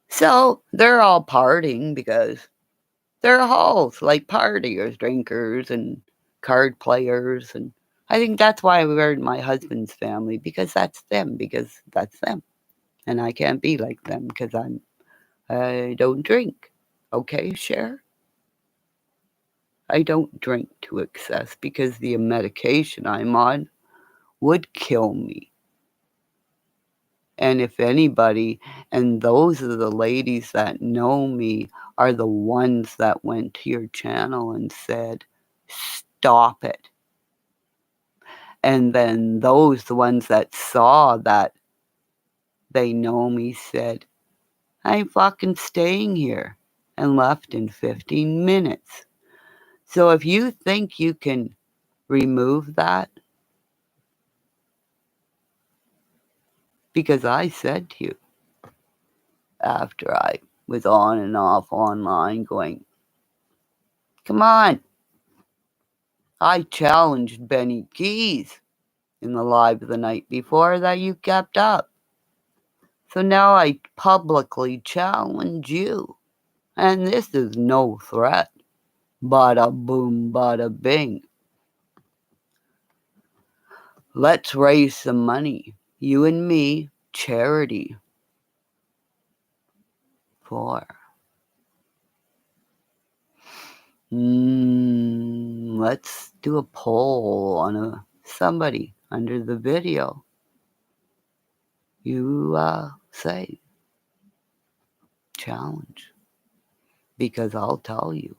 So they're all partying because they're halls, like partiers, drinkers, and card players. And I think that's why we were in my husband's family, because that's them. And I can't be like them because I don't drink. Okay, Cher? I don't drink to excess because the medication I'm on would kill me. And if anybody, and those are the ladies that know me, are the ones that went to your channel and said, stop it. And then the ones that saw that they know me said, I'm fucking staying here, and left in 15 minutes. So if you think you can remove that, because I said to you, after I was on and off online going, come on, I challenged Benny Keys in the live the night before that you kept up. So now I publicly challenge you. And this is no threat. Bada boom, bada bing. Let's raise some money. You and me, charity. For let's do a poll on somebody under the video. You say challenge, because I'll tell you,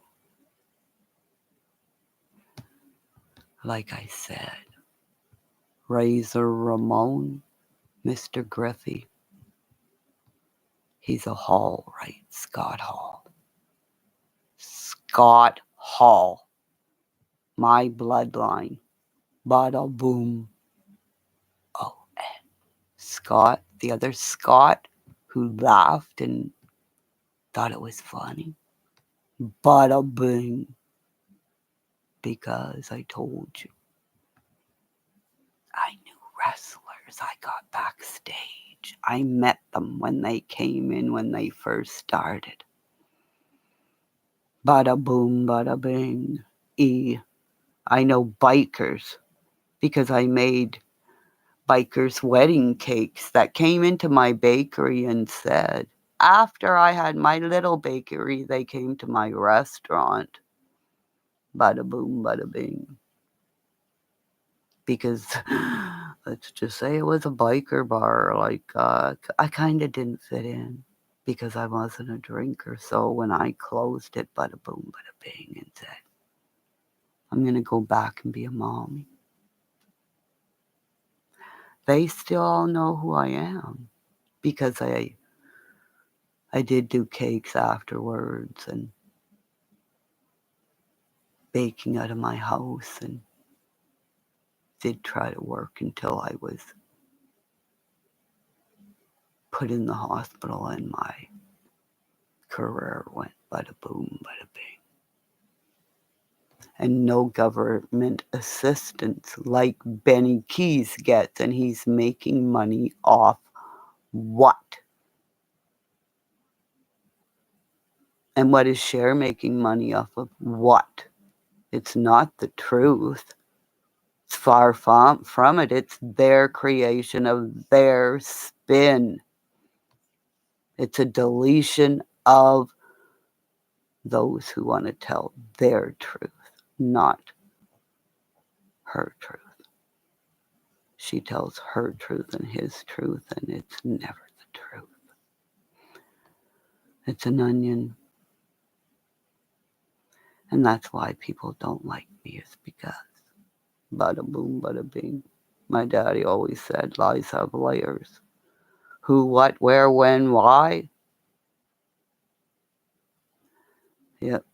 like I said, Razor Ramon, Mr. Griffey, he's a Hall, right? Scott Hall. Scott Hall, my bloodline. Bada boom. Oh, and Scott, the other Scott who laughed and thought it was funny. Bada boom. Because I told you, I knew wrestlers. I got backstage. I met them when they came in, when they first started. Bada boom, bada bing. I know bikers because I made bikers' wedding cakes that came into my bakery and said, after I had my little bakery, they came to my restaurant. Bada boom, bada bing. Because let's just say it was a biker bar. I kind of didn't fit in because I wasn't a drinker. So when I closed it, bada boom, bada bing, and said, I'm going to go back and be a mom, they still all know who I am because I did do cakes afterwards and baking out of my house and did try to work until I was put in the hospital and my career went bada boom, bada bing. And no government assistance like Benny Keys gets, and he's making money off what? And what is Cher making money off of what? It's not the truth. It's far from it. It's their creation of their spin. It's a deletion of those who want to tell their truth, not her truth. She tells her truth and his truth, and it's never the truth. It's an onion. And that's why people don't like me, is because bada boom, bada bing. My daddy always said lies have layers. Who, what, where, when, why? Yep.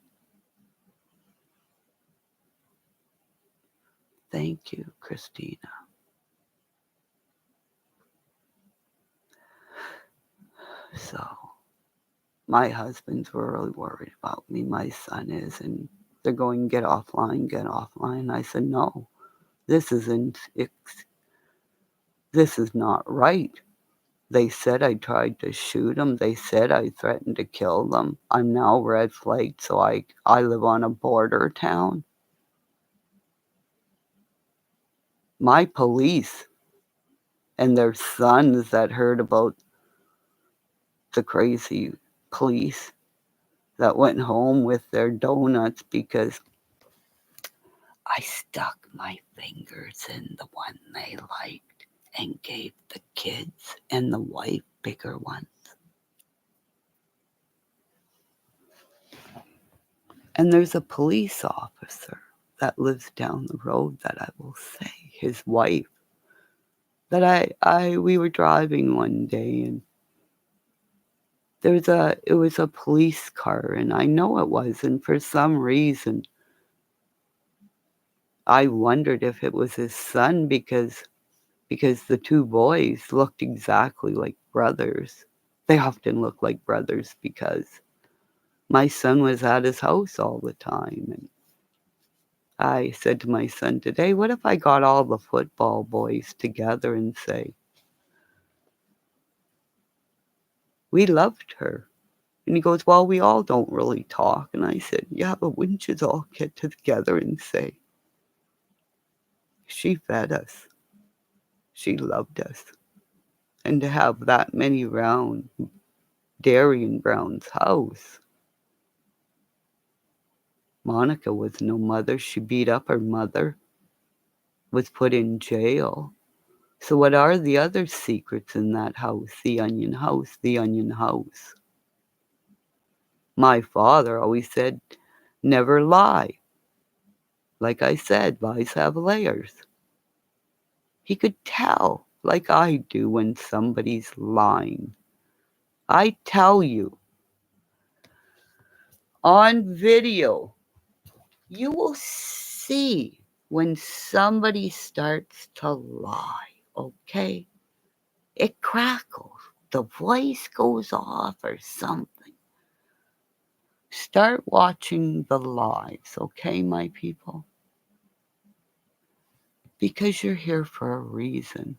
Thank you, Christina. So, my husband's really worried about me. My son is, and they're going, get offline, get offline. I said, no, this isn't, this is not right. They said I tried to shoot them. They said I threatened to kill them. I'm now red flagged, so I live on a border town. My police and their sons that heard about the crazy police that went home with their donuts because I stuck my fingers in the one they liked and gave the kids and the wife bigger ones. And there's a police officer that lives down the road that I will say, his wife, that we were driving one day and it was a police car, and I know it was, and for some reason I wondered if it was his son because the two boys looked exactly like brothers. They often look like brothers because my son was at his house all the time. And I said to my son today, what if I got all the football boys together and say, we loved her? And he goes, well, we all don't really talk. And I said, yeah, but wouldn't you all get together and say, she fed us, she loved us. And to have that many round Darian Brown's house. Monica was no mother. She beat up her mother, was put in jail. So what are the other secrets in that house? The onion house, the onion house. My father always said, never lie. Like I said, lies have layers. He could tell, like I do, when somebody's lying. I tell you, on video, you will see when somebody starts to lie, okay? It crackles. The voice goes off or something. Start watching the lives, okay, my people? Because you're here for a reason.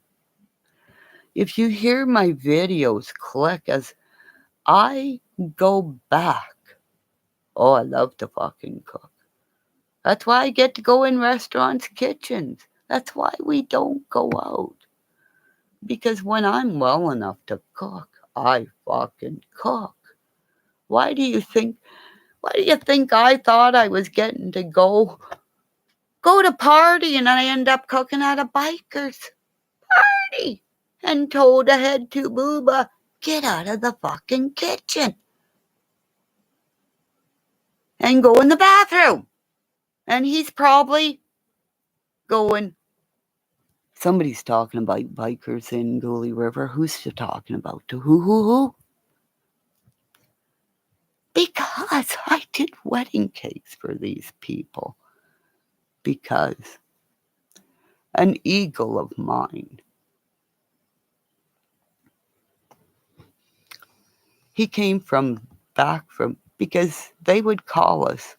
If you hear my videos click as I go back Oh, I love to fucking cook. That's why I get to go in restaurants' kitchens. That's why we don't go out. Because when I'm well enough to cook, I fucking cook. Why do you think I thought I was getting to go to party and I end up cooking at a biker's party and told a head to booba, get out of the fucking kitchen and go in the bathroom. And he's probably going, somebody's talking about bikers in Gully River. Who's she talking about? To who? Because I did wedding cakes for these people. Because an eagle of mine, he came back from, because they would call us,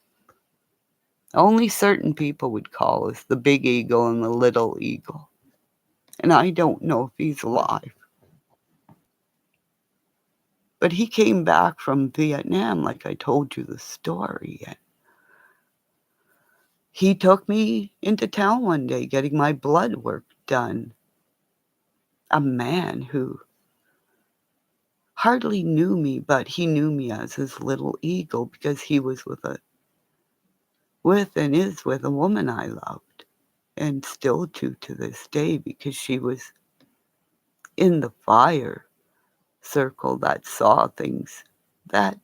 only certain people would call us the big eagle and the little eagle. And I don't know if he's alive. But he came back from Vietnam, like I told you the story. And he took me into town one day getting my blood work done. A man who hardly knew me, but he knew me as his little eagle because he was with a woman I loved, and still to this day, because she was in the fire circle that saw things that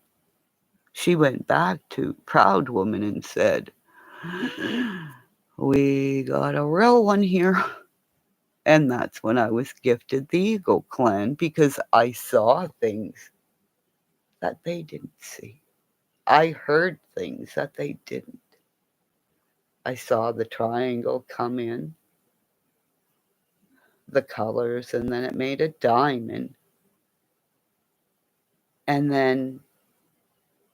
she went back to, proud woman, and said, we got a real one here. And that's when I was gifted the Eagle Clan, because I saw things that they didn't see. I heard things that they didn't. I saw the triangle come in, the colors, and then it made a diamond. And then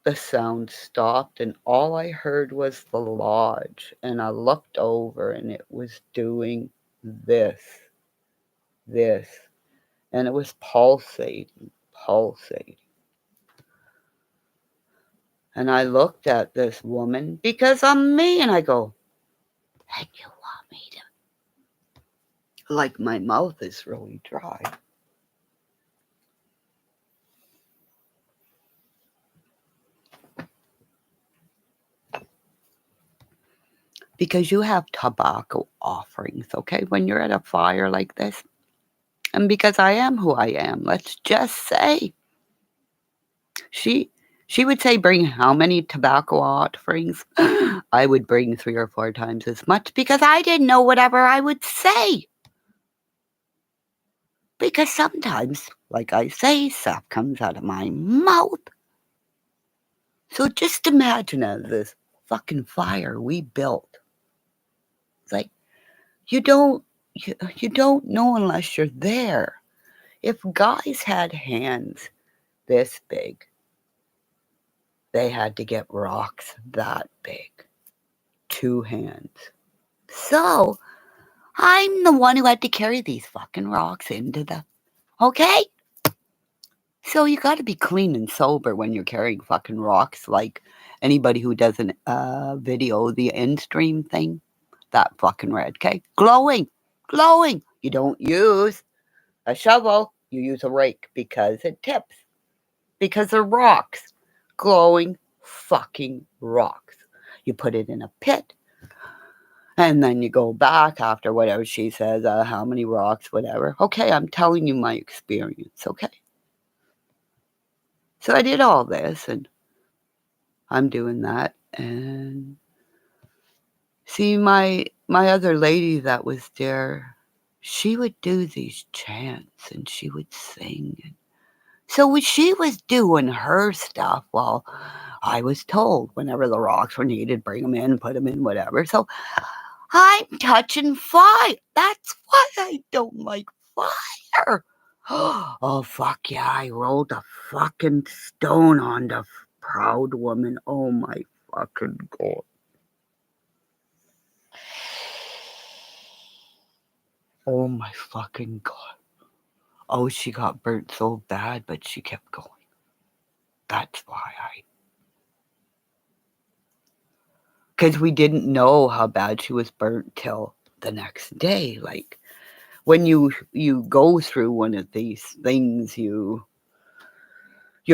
the sound stopped, and all I heard was the lodge. And I looked over, and it was doing this. And it was pulsating. And I looked at this woman, because I'm me, and I go, and you want me to? Like, my mouth is really dry. Because you have tobacco offerings, okay, when you're at a fire like this. And because I am who I am, let's just say, she would say, bring how many tobacco offerings? I would bring 3 or 4 times as much, because I didn't know whatever I would say. Because sometimes, like I say, stuff comes out of my mouth. So just imagine this fucking fire we built. It's like, you don't know unless you're there. If guys had hands this big, they had to get rocks that big. 2 hands. So I'm the one who had to carry these fucking rocks into the, okay? So you got to be clean and sober when you're carrying fucking rocks, like anybody who does a video, the end stream thing, that fucking red, okay? Glowing. You don't use a shovel, you use a rake, because it tips. Because they're rocks. Glowing fucking rocks. You put it in a pit, and then you go back after whatever she says, how many rocks, whatever. Okay, I'm telling you my experience, okay? So I did all this, and I'm doing that. And see, my other lady that was there, she would do these chants, and she would sing. And so she was doing her stuff while I was told whenever the rocks were needed, bring them in, put them in, whatever. So I'm touching fire. That's why I don't like fire. Oh, fuck yeah, I rolled a fucking stone on the proud woman. Oh, my fucking God. Oh, my fucking God. Oh, she got burnt so bad, but she kept going. That's why because we didn't know how bad she was burnt till the next day. Like when you go through one of these things, your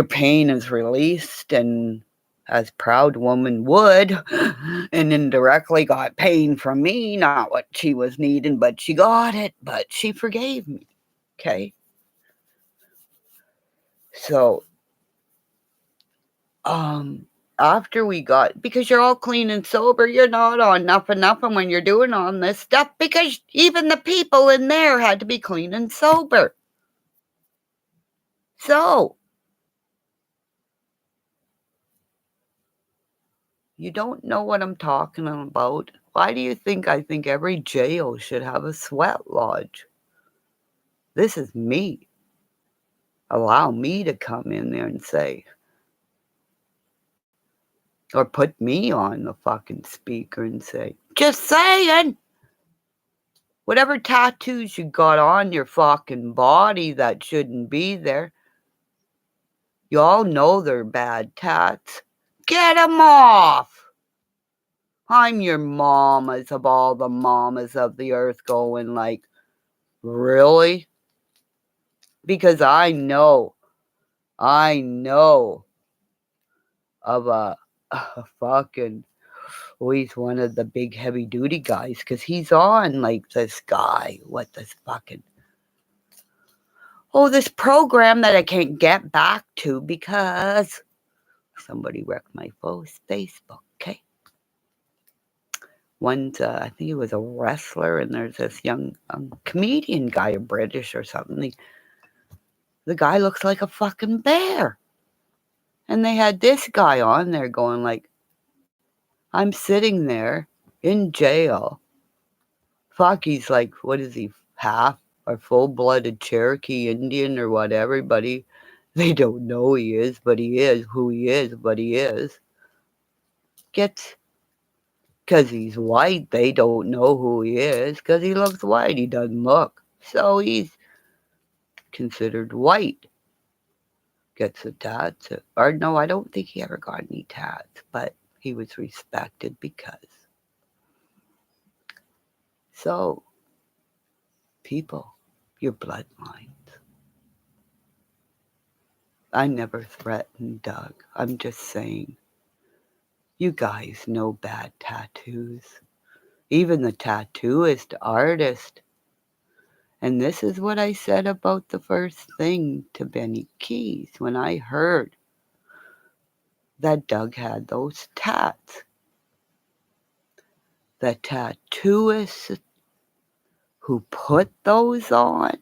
pain is released, and as proud woman would, and indirectly got pain from me, not what she was needing, but she got it, but she forgave me. Okay. So um after we got, because you're all clean and sober, you're not on nothing when you're doing all this stuff, because even the people in there had to be clean and sober. So you don't know what I'm talking about. Why do you think I think every jail should have a sweat lodge? This is me. Allow me to come in there and say, or put me on the fucking speaker and say, just saying, whatever tattoos you got on your fucking body that shouldn't be there, you all know they're bad tats. Get 'em off! I'm your mamas of all the mamas of the earth going like, really? Because I know of a fucking, oh, he's one of the big heavy duty guys, because he's on like this guy, what this fucking, oh, this program that I can't get back to because somebody wrecked my Facebook, okay? One's, I think he was a wrestler, and there's this young comedian guy, a British or something. The guy looks like a fucking bear. And they had this guy on there going like, I'm sitting there in jail. Fuck, he's like, what is he, half or full-blooded Cherokee Indian or whatever, but they don't know he is, but he is who he is, but he is. Gets, because he's white, they don't know who he is, because he looks white. He doesn't look. So he's considered white. Gets a tats. Or no, I don't think he ever got any tats, but he was respected because. So, people, your bloodlines. I never threatened Doug. I'm just saying, you guys know bad tattoos. Even the tattooist artist. And this is what I said about the first thing to Benny Keys when I heard that Doug had those tats. The tattooist who put those on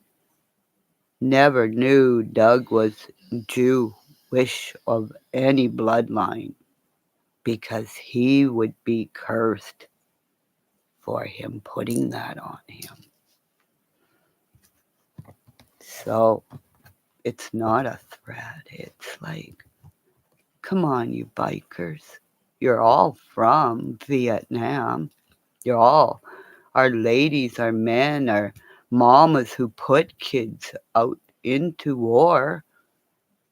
never knew Doug was Jewish of any bloodline, because he would be cursed for him putting that on him. So it's not a threat. It's like, come on, you bikers. You're all from Vietnam. You're all, our ladies, our men, our mamas who put kids out into war,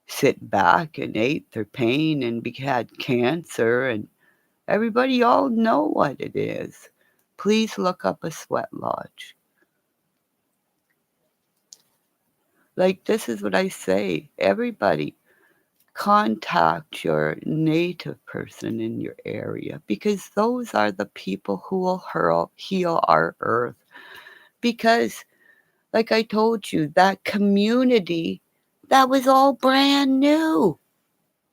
sit back and ate their pain and had cancer, and everybody all know what it is. Please look up a sweat lodge. Like, this is what I say. Everybody, contact your native person in your area, because those are the people who will heal our earth. Because, like I told you, that community, that was all brand new.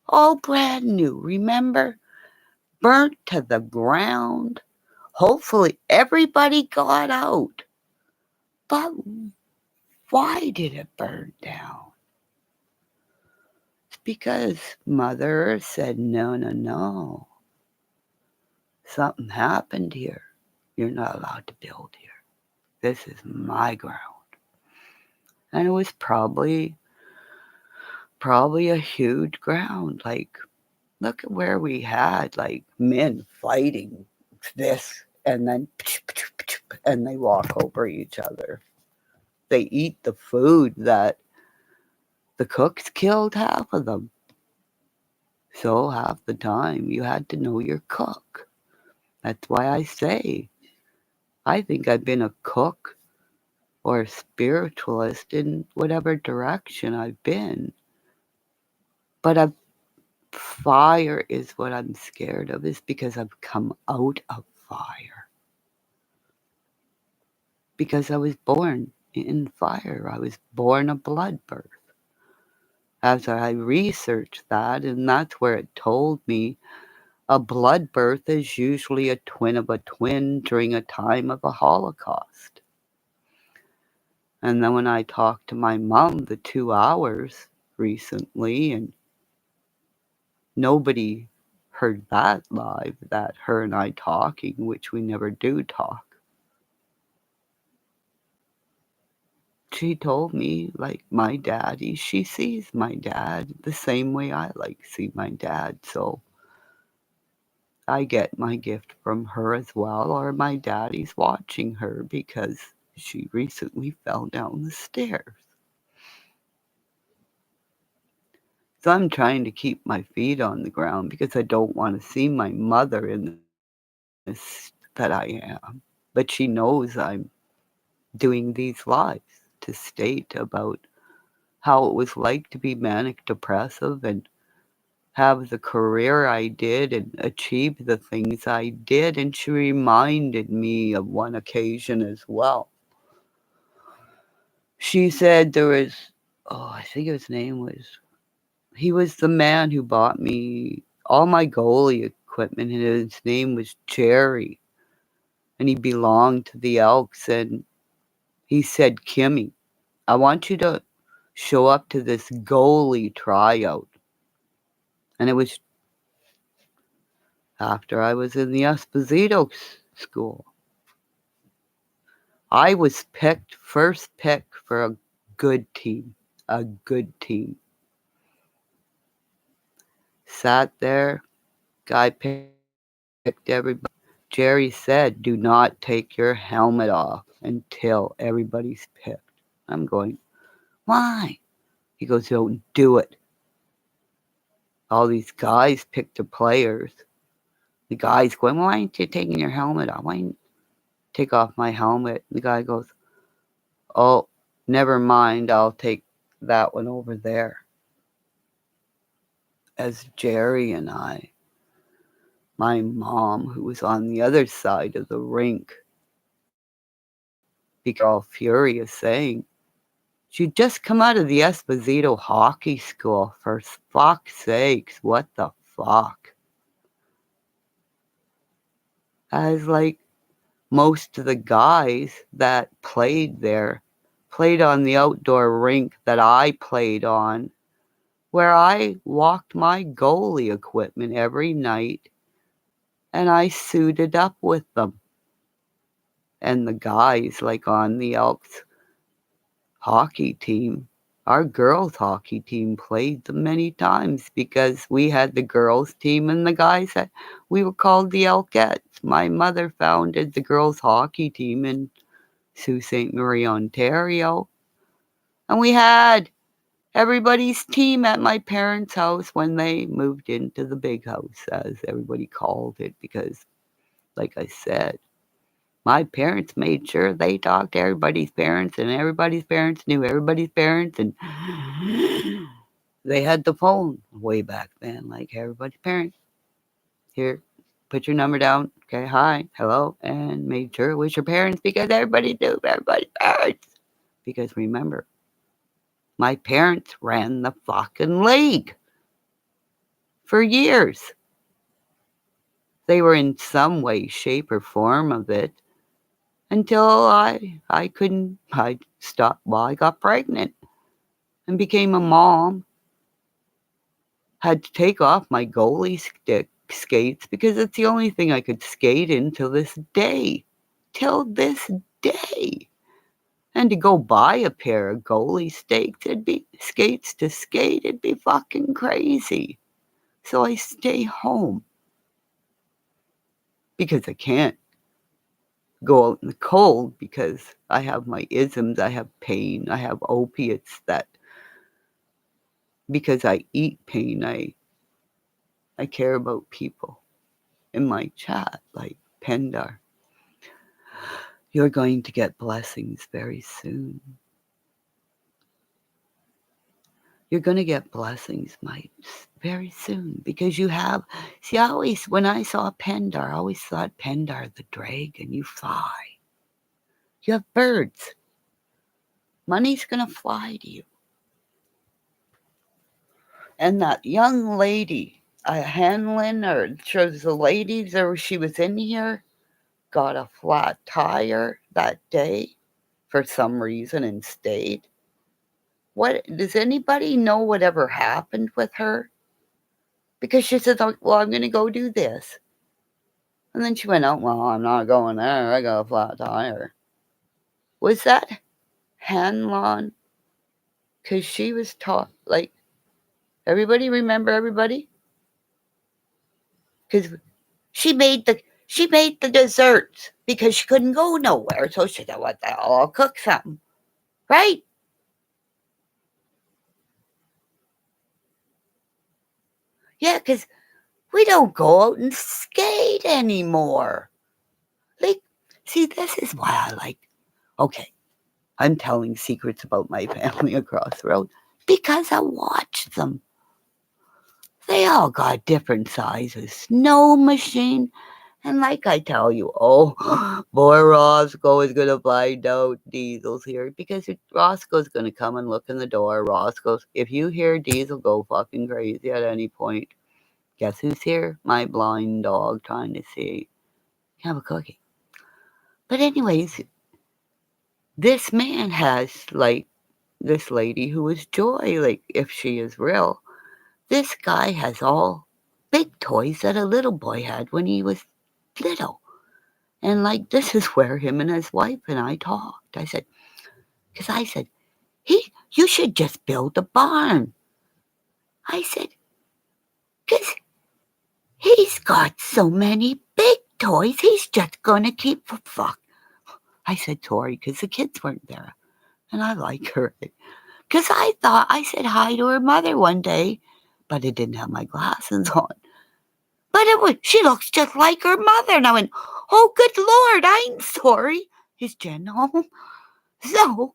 All brand new, remember? Burnt to the ground. Hopefully everybody got out. But why did it burn down? It's because Mother Earth said, no, no, no. Something happened here. You're not allowed to build here. This is my ground. And it was probably a huge ground. Like, look at where we had like men fighting this, and then and they walk over each other. They eat the food that the cooks killed half of them. So half the time you had to know your cook. That's why I say I think I've been a cook or a spiritualist in whatever direction I've been. But fire is what I'm scared of, is because I've come out of fire. Because I was born in fire. I was born a blood birth. As I researched that, and that's where it told me a blood birth is usually a twin of a twin during a time of a Holocaust. And then when I talked to my mom the 2 hours recently, and nobody heard that live, that her and I talking, which we never do talk. She told me, like, my daddy, she sees my dad the same way I like see my dad. So I get my gift from her as well, or my daddy's watching her because she recently fell down the stairs. So I'm trying to keep my feet on the ground because I don't want to see my mother in this that I am. But she knows I'm doing these lives to state about how it was like to be manic depressive and have the career I did and achieve the things I did. And she reminded me of one occasion as well. She said there was, oh, I think his name was, he was the man who bought me all my goalie equipment, and his name was Jerry. And he belonged to the Elks. And he said, Kimmy, I want you to show up to this goalie tryout. And it was after I was in the Esposito school. I was picked, first pick for a good team. A good team. Sat there, guy picked everybody. Jerry said, do not take your helmet off until everybody's picked. I'm going, why? He goes, don't do it. All these guys picked the players. The guy's going, why aren't you taking your helmet off? Why don't you take off my helmet? The guy goes, oh, never mind. I'll take that one over there. As Jerry and I, my mom, who was on the other side of the rink, became all furious, saying, she'd just come out of the Esposito hockey school. For fuck's sakes, what the fuck? As like most of the guys that played there played on the outdoor rink that I played on, where I walked my goalie equipment every night and I suited up with them. And the guys, like on the Elks hockey team, our girls hockey team played them many times because we had the girls team and the guys that we were called the Elkettes. My mother founded the girls hockey team in Sault Ste. Marie, Ontario. And we had everybody's team at my parents' house when they moved into the big house, as everybody called it, because, like I said, my parents made sure they talked to everybody's parents, and everybody's parents knew everybody's parents, and they had the phone way back then, like everybody's parents. Here, put your number down. Okay, hi, hello, and made sure it was your parents because everybody knew everybody's parents. Because remember, my parents ran the fucking league for years. They were in some way, shape, or form of it until I couldn't. I stopped while I got pregnant and became a mom. Had to take off my goalie skates because it's the only thing I could skate in till this day. Till this day. And to go buy a pair of goalie skates to skate, it'd be fucking crazy. So I stay home because I can't go out in the cold because I have my isms, I have pain, I have opiates that because I eat pain, I care about people in my chat. Like, Pendar, you're going to get blessings very soon. You're going to get blessings, Mike, very soon because you have. See, I always, when I saw Pendar, I always thought Pendar the dragon. You fly. You have birds. Money's going to fly to you. And that young lady, Hanlon, or shows the ladies, or she was in here, got a flat tire that day for some reason and stayed. What does anybody know whatever happened with her? Because she said, well, I'm going to go do this. And then she went, oh, well, I'm not going there. I got a flat tire. Was that Hanlon? Because she was taught, like, everybody remember everybody? Because she made the desserts because she couldn't go nowhere. So she said, what the hell, I'll cook something. Right? Yeah, because we don't go out and skate anymore. Like, see, this is why I like, okay, I'm telling secrets about my family across the road because I watch them. They all got different sizes. Snow machine. And like I tell you, oh, boy, Roscoe is going to find out Diesel's here because Roscoe's going to come and look in the door. Roscoe's, if you hear Diesel go fucking crazy at any point, guess who's here? My blind dog trying to see. Have a cookie. But anyways, this man has, like, this lady who is Joy, like, if she is real. This guy has all big toys that a little boy had when he was little. And, like, this is where him and his wife and I talked. I said, you should just build a barn. I said, because he's got so many big toys, he's just going to keep, fuck. I said, sorry, because the kids weren't there. And I like her. Because I said hi to her mother one day, but I didn't have my glasses on. But she looks just like her mother. And I went, oh, good Lord, I'm sorry. Is Jen home? So,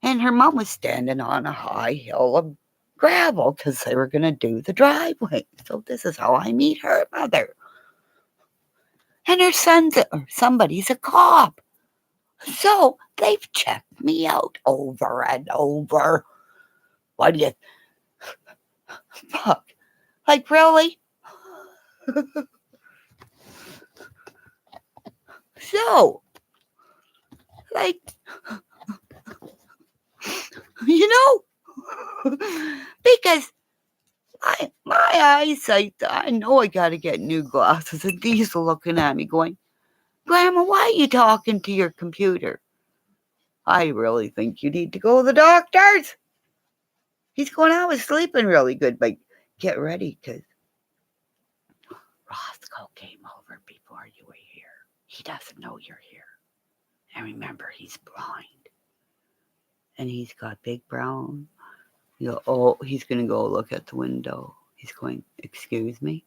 and her mom was standing on a high hill of gravel because they were going to do the driveway. So this is how I meet her mother. And her son's, or somebody's a cop. So they've checked me out over and over. What do you... Fuck. Like, really? So, like, you know, because my eyesight, I know I got to get new glasses. And Diesel looking at me going, Grandma, why are you talking to your computer? I really think you need to go to the doctors. He's going, I was sleeping really good, but get ready because Roscoe came over before you were here. He doesn't know you're here. And remember, he's blind. And he's got big brown. He's going to go look at the window. He's going, excuse me?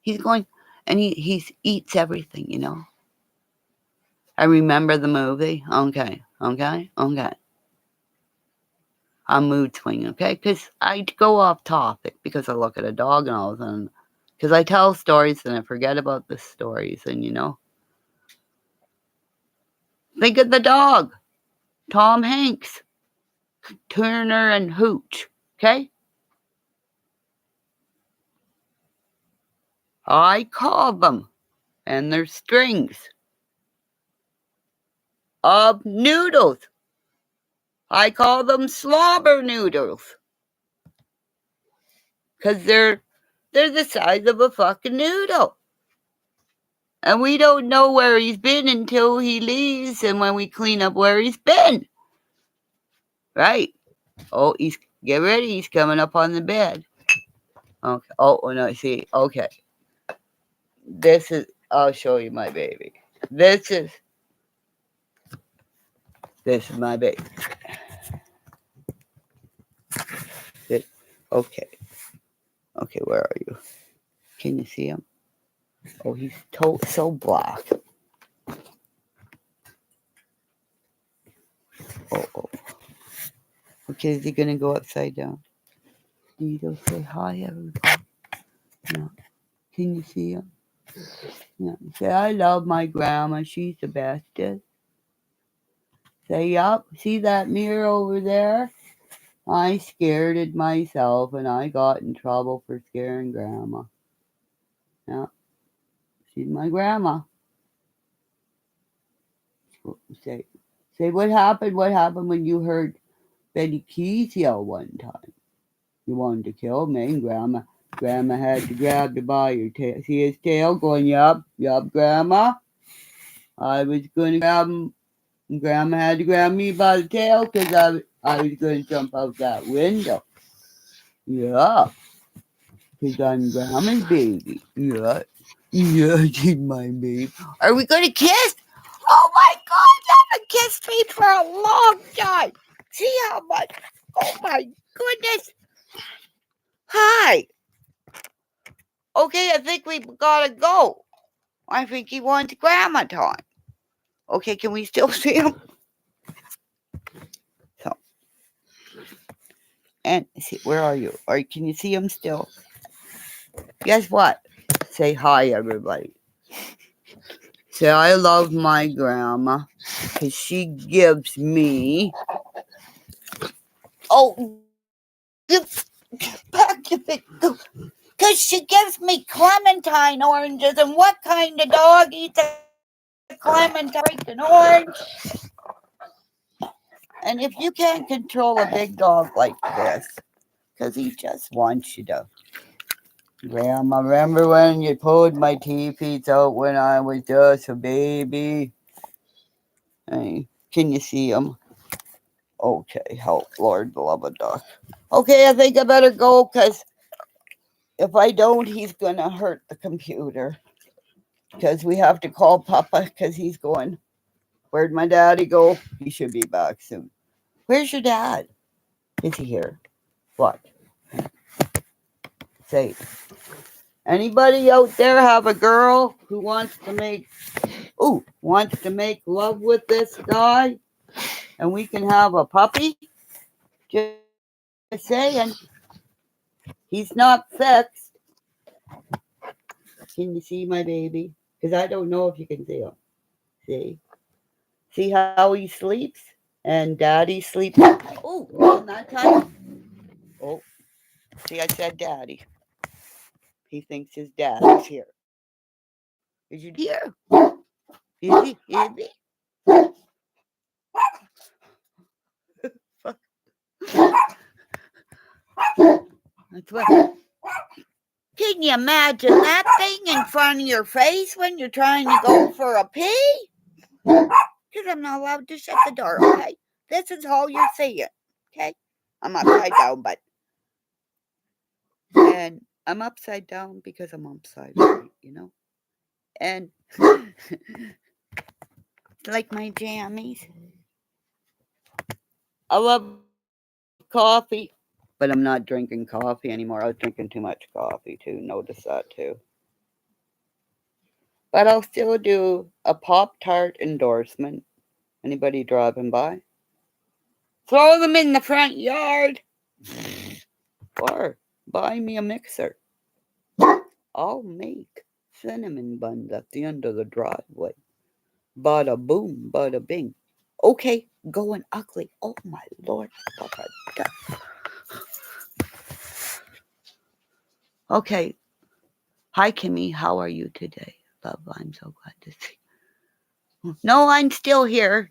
He's going, and he eats everything, you know. I remember the movie. Okay. I'm mood swinging, okay? Because I go off topic because I look at a dog and all of a sudden, because I tell stories and I forget about the stories and, you know. Think of the dog. Tom Hanks. Turner and Hooch, okay? I call them, and they're strings of noodles. I call them slobber noodles. Because they're the size of a fucking noodle. And we don't know where he's been until he leaves and when we clean up where he's been. Right? Oh, get ready, he's coming up on the bed. Okay. Oh, no, see, okay. I'll show you my baby. This is my baby. Okay. Okay, where are you? Can you see him? Oh, he's so black. Oh. Okay, is he gonna go upside down? Dito, say hi, everybody. Yeah. Can you see him? Yeah. Say, I love my grandma. She's the bestest. Say, yup. See that mirror over there? I scared it myself, and I got in trouble for scaring grandma. Yeah. She's my grandma. Say, say, what happened? What happened when you heard Betty Keys yell one time? You wanted to kill me, and Grandma had to grab you by your tail. See his tail going, yup, Grandma. I was going to grab him, and Grandma had to grab me by the tail because I was going to jump out that window. Yeah, because I'm Grandma's baby. Yeah, she's my baby. Are we going to kiss? Oh my God, you haven't kissed me for a long time. See how much? Oh my goodness. Hi. Okay, I think we gotta go. I think he wants grandma time. Okay, can we still see him? So, and see, where are you? Can you see him still? Guess what? Say hi, everybody. Say I love my grandma because she gives me. Oh, back to it. Because she gives me clementine oranges, and what kind of dog eats a clementine freaking orange? And if you can't control a big dog like this, because he just wants you to. Grandma, remember when you pulled my teeth out when I was just a baby? Hey, can you see him? Okay, help, Lord, beloved dog. Okay, I think I better go, because if I don't, he's going to hurt the computer. Because we have to call Papa, because he's going, where'd my daddy go? He should be back soon. Where's your dad? Is he here? What? Say, anybody out there have a girl who wants to make love with this guy, and we can have a puppy? Just saying, he's not fixed. Can you see my baby? Because I don't know if you can see him. See how he sleeps, and Daddy sleeps. Oh, not time. Oh, see, I said Daddy. He thinks his dad is here. Is he here? Is he? Is he? That's what. Can you imagine that thing in front of your face when you're trying to go for a pee? Because I'm not allowed to shut the door, okay? This is all you're seeing, okay? I'm upside down, and I'm upside down because I'm upside down, And like my jammies. I love coffee, but I'm not drinking coffee anymore. I was drinking too much coffee too. Notice that too. But I'll still do a Pop-Tart endorsement. Anybody driving by? Throw them in the front yard. Or buy me a mixer. I'll make cinnamon buns at the end of the driveway. Bada boom, bada bing. Okay, going ugly. Oh my Lord. Okay. Hi, Kimmy. How are you today? Love, I'm so glad to see you. No, I'm still here.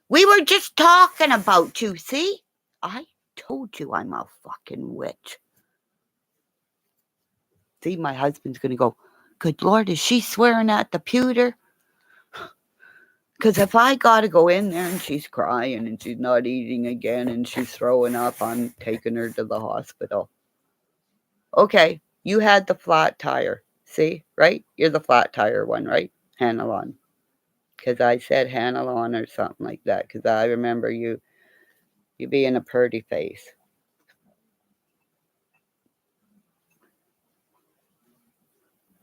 We were just talking about you, see? I told you I'm a fucking witch. See, my husband's going to go, good Lord, is she swearing at the pewter? Because if I got to go in there and she's crying and she's not eating again and she's throwing up, I'm taking her to the hospital. Okay, you had the flat tire. See, right? You're the flat tire one, right? Hanalon. Because I said Hanalon or something like that. Because I remember you being a purty face.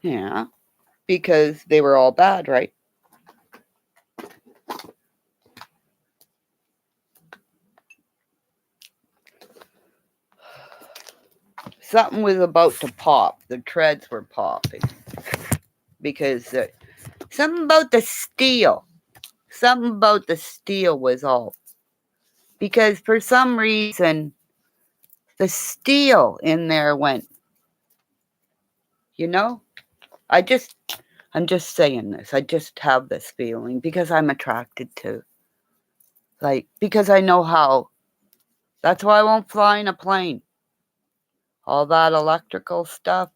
Yeah. because they were all bad, right? Something was about to pop. The treads were popping because something about the steel. Something about the steel was all. Because for some reason, the steel in there went, you know? I'm just saying this. I just have this feeling because I'm attracted to, because I know how. That's why I won't fly in a plane. All that electrical stuff.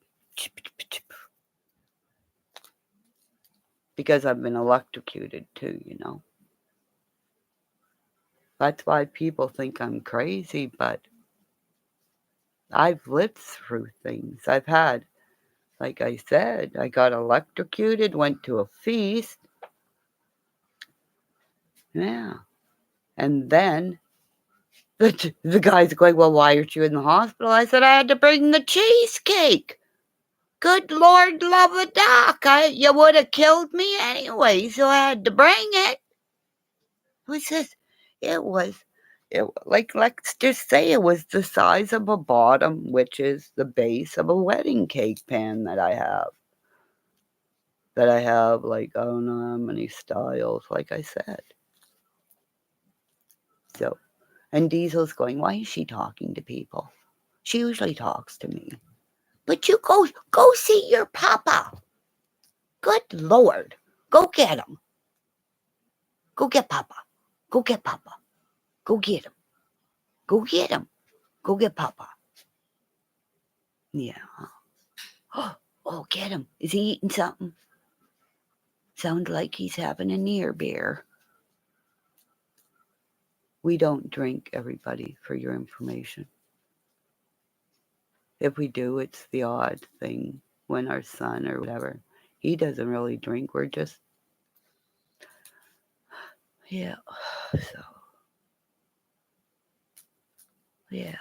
Because I've been electrocuted too, That's why people think I'm crazy, but I've lived through things. I've had, like I said, I got electrocuted, went to a feast. Yeah. And then the guy's going, well, why aren't you in the hospital? I said, I had to bring the cheesecake. Good Lord, love a duck. You would have killed me anyway, so I had to bring it. It was, let's just say it was the size of a bottom, which is the base of a wedding cake pan that I have. Like, I don't know how many styles, like I said. So, and Diesel's going, why is she talking to people? She usually talks to me. But you go see your papa. Good Lord. Go get him. Go get papa. Go get papa. Go get him. Go get him. Go get papa. Yeah. Oh, get him. Is he eating something? Sounds like he's having a near beer. We don't drink, everybody, for your information. If we do, it's the odd thing when our son or whatever, he doesn't really drink. We're just, yeah. So, yeah.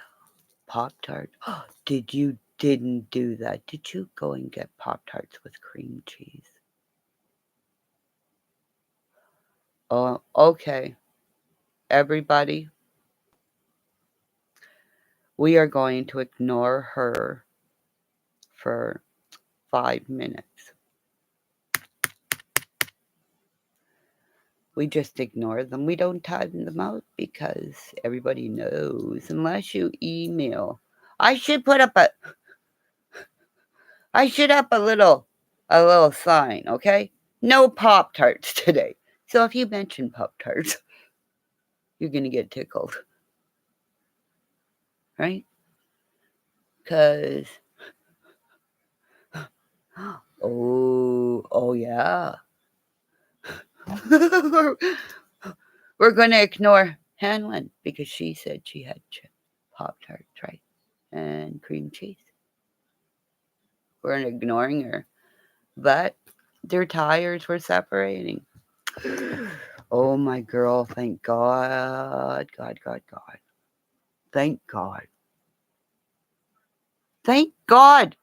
Pop-Tart. Didn't do that. Did you go and get Pop-Tarts with cream cheese? Oh, okay. Everybody, we are going to ignore her for 5 minutes. We just ignore them. We don't time them out because everybody knows unless you email. I should up a little sign, okay? No Pop-Tarts today. So if you mention Pop-Tarts, you're going to get tickled. Right? Because, oh yeah. We're going to ignore Hanlon because she said she had Pop-Tarts, right? And cream cheese. We're ignoring her. But their tires were separating. Oh, my girl, thank God. God. Thank God. Thank God.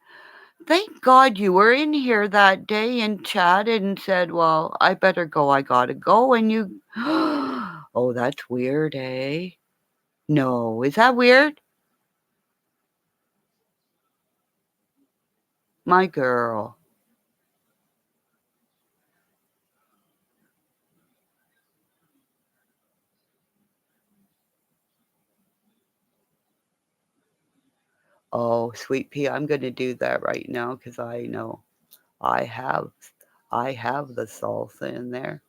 Thank God you were in here that day and chatted and said, well, I better go. I gotta go. And you, oh, that's weird, eh? No, is that weird? My girl. Oh, sweet pea, I'm going to do that right now because I know I have the salsa in there.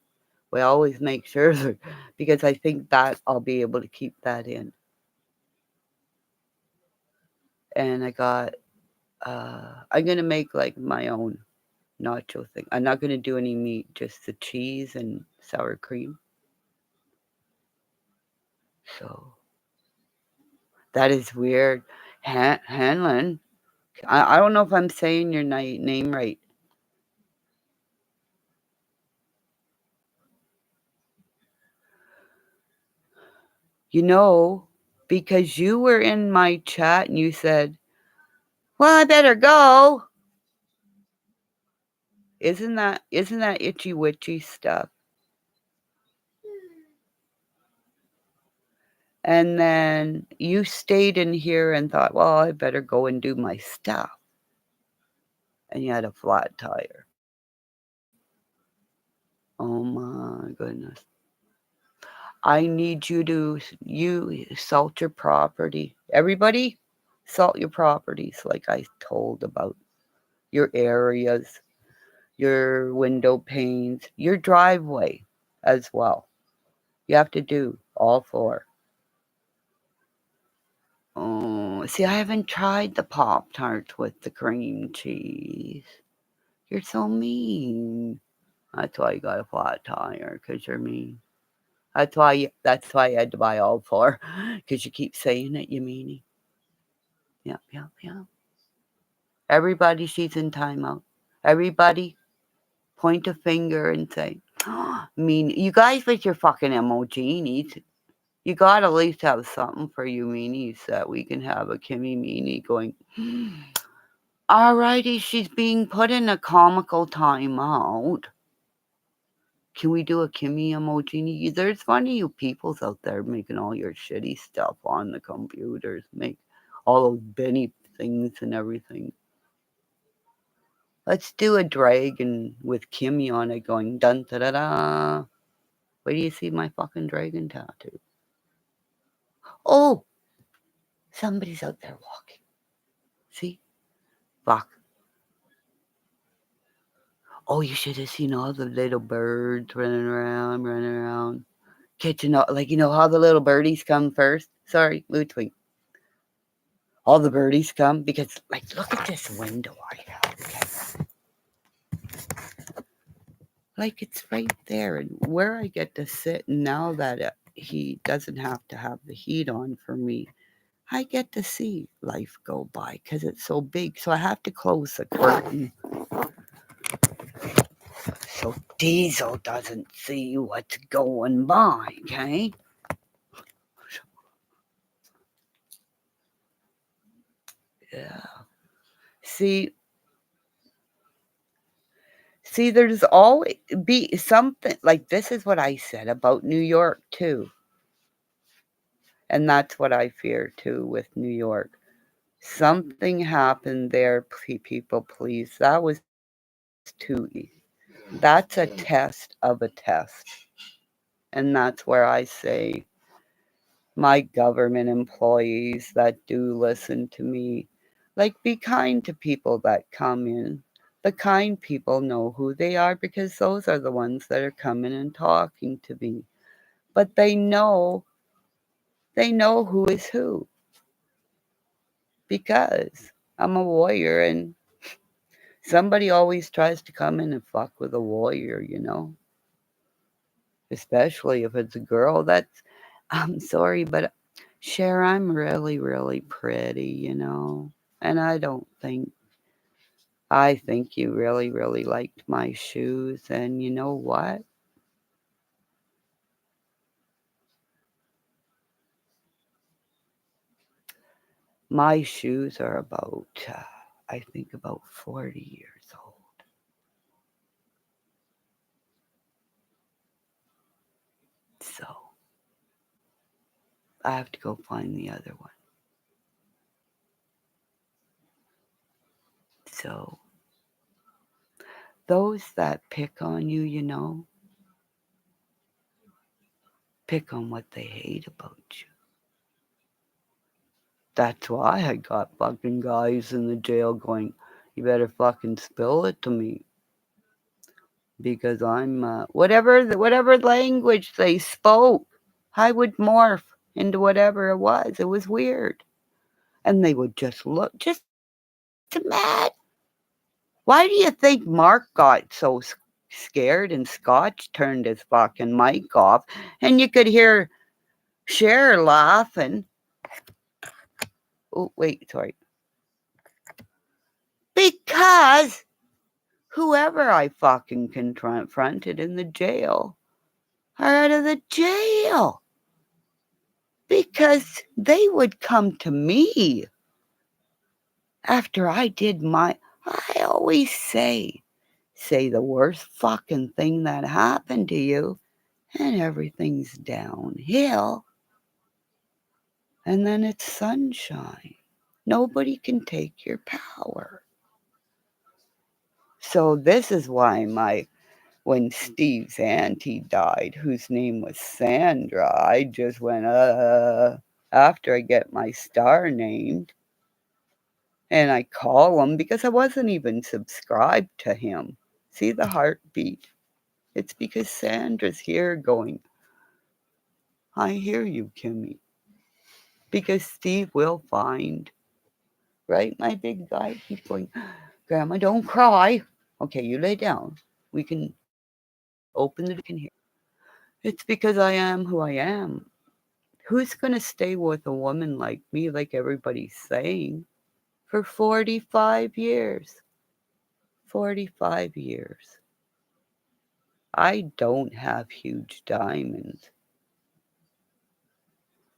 We always make sure because I think that I'll be able to keep that in. And I got I'm going to make like my own nacho thing. I'm not going to do any meat, just the cheese and sour cream. So that is weird. Hanlon, I don't know if I'm saying your name right. Because you were in my chat and you said, well, I better go. Isn't that itchy witchy stuff? And then you stayed in here and thought, well, I better go and do my stuff. And you had a flat tire. Oh my goodness. I need you salt your property. Everybody, salt your properties like I told about your areas, your window panes, your driveway as well. You have to do all four. Oh, see, I haven't tried the Pop Tarts with the cream cheese. You're so mean. That's why you got a flat tire, 'cause you're mean. That's why you had to buy all four, 'cause you keep saying it, you meanie. Yep, yep, yep. Everybody, she's in timeout. Everybody, point a finger and say, mean. You guys with your fucking emojis, you gotta at least have something for you meanies that we can have a Kimmy meanie going, alrighty, she's being put in a comical timeout. Can we do a Kimmy emoji? There's funny you peoples out there making all your shitty stuff on the computers, make all those Benny things and everything. Let's do a dragon with Kimmy on it going dun da da da. Where do you see my fucking dragon tattoo? Oh, somebody's out there walking. See? Fuck. Oh, you should have seen all the little birds running around, catching all, like, you know how the little birdies come first? Sorry, mood twink. All the birdies come because, like, look at this window I have. Okay? Like, it's right there, and where I get to sit now that he doesn't have to have the heat on for me, I get to see life go by because it's so big. So I have to close the curtain so Diesel doesn't see what's going by, okay? Yeah. See, there's always be something like this is what I said about New York too. And that's what I fear too with New York. Something happened there, people, please. That was too easy. That's a test of a test. And that's where I say, my government employees that do listen to me, like, be kind to people that come in. The kind people know who they are because those are the ones that are coming and talking to me. But they know who is who because I'm a warrior and somebody always tries to come in and fuck with a warrior, you know? Especially if it's a girl that's, I'm sorry, but Cher, I'm really, really pretty, you know? And I think you really, really liked my shoes. And you know what? My shoes are about, I think, about 40 years old. So I have to go find the other one. So those that pick on you, you know, pick on what they hate about you. That's why I got fucking guys in the jail going, you better fucking spill it to me. Because I'm, whatever language they spoke, I would morph into whatever it was. It was weird. And they would just look, just mad. Why do you think Mark got so scared and Scotch turned his fucking mic off and you could hear Cher laughing? Oh, wait, sorry. Because whoever I fucking confronted in the jail are out of the jail. Because they would come to me after I did my, I always say, say the worst fucking thing that happened to you, and everything's downhill. And then it's sunshine. Nobody can take your power. So this is why when Steve's auntie died, whose name was Sandra, I just went, after I get my star named, and I call him because I wasn't even subscribed to him. See the heartbeat? It's because Sandra's here going, I hear you, Kimmy. Because Steve will find, right, my big guy? He's going, Grandma, don't cry. Okay, you lay down. We can open the door, can hear. It's because I am who I am. Who's going to stay with a woman like me, like everybody's saying, for 45 years? 45 years. I don't have huge diamonds.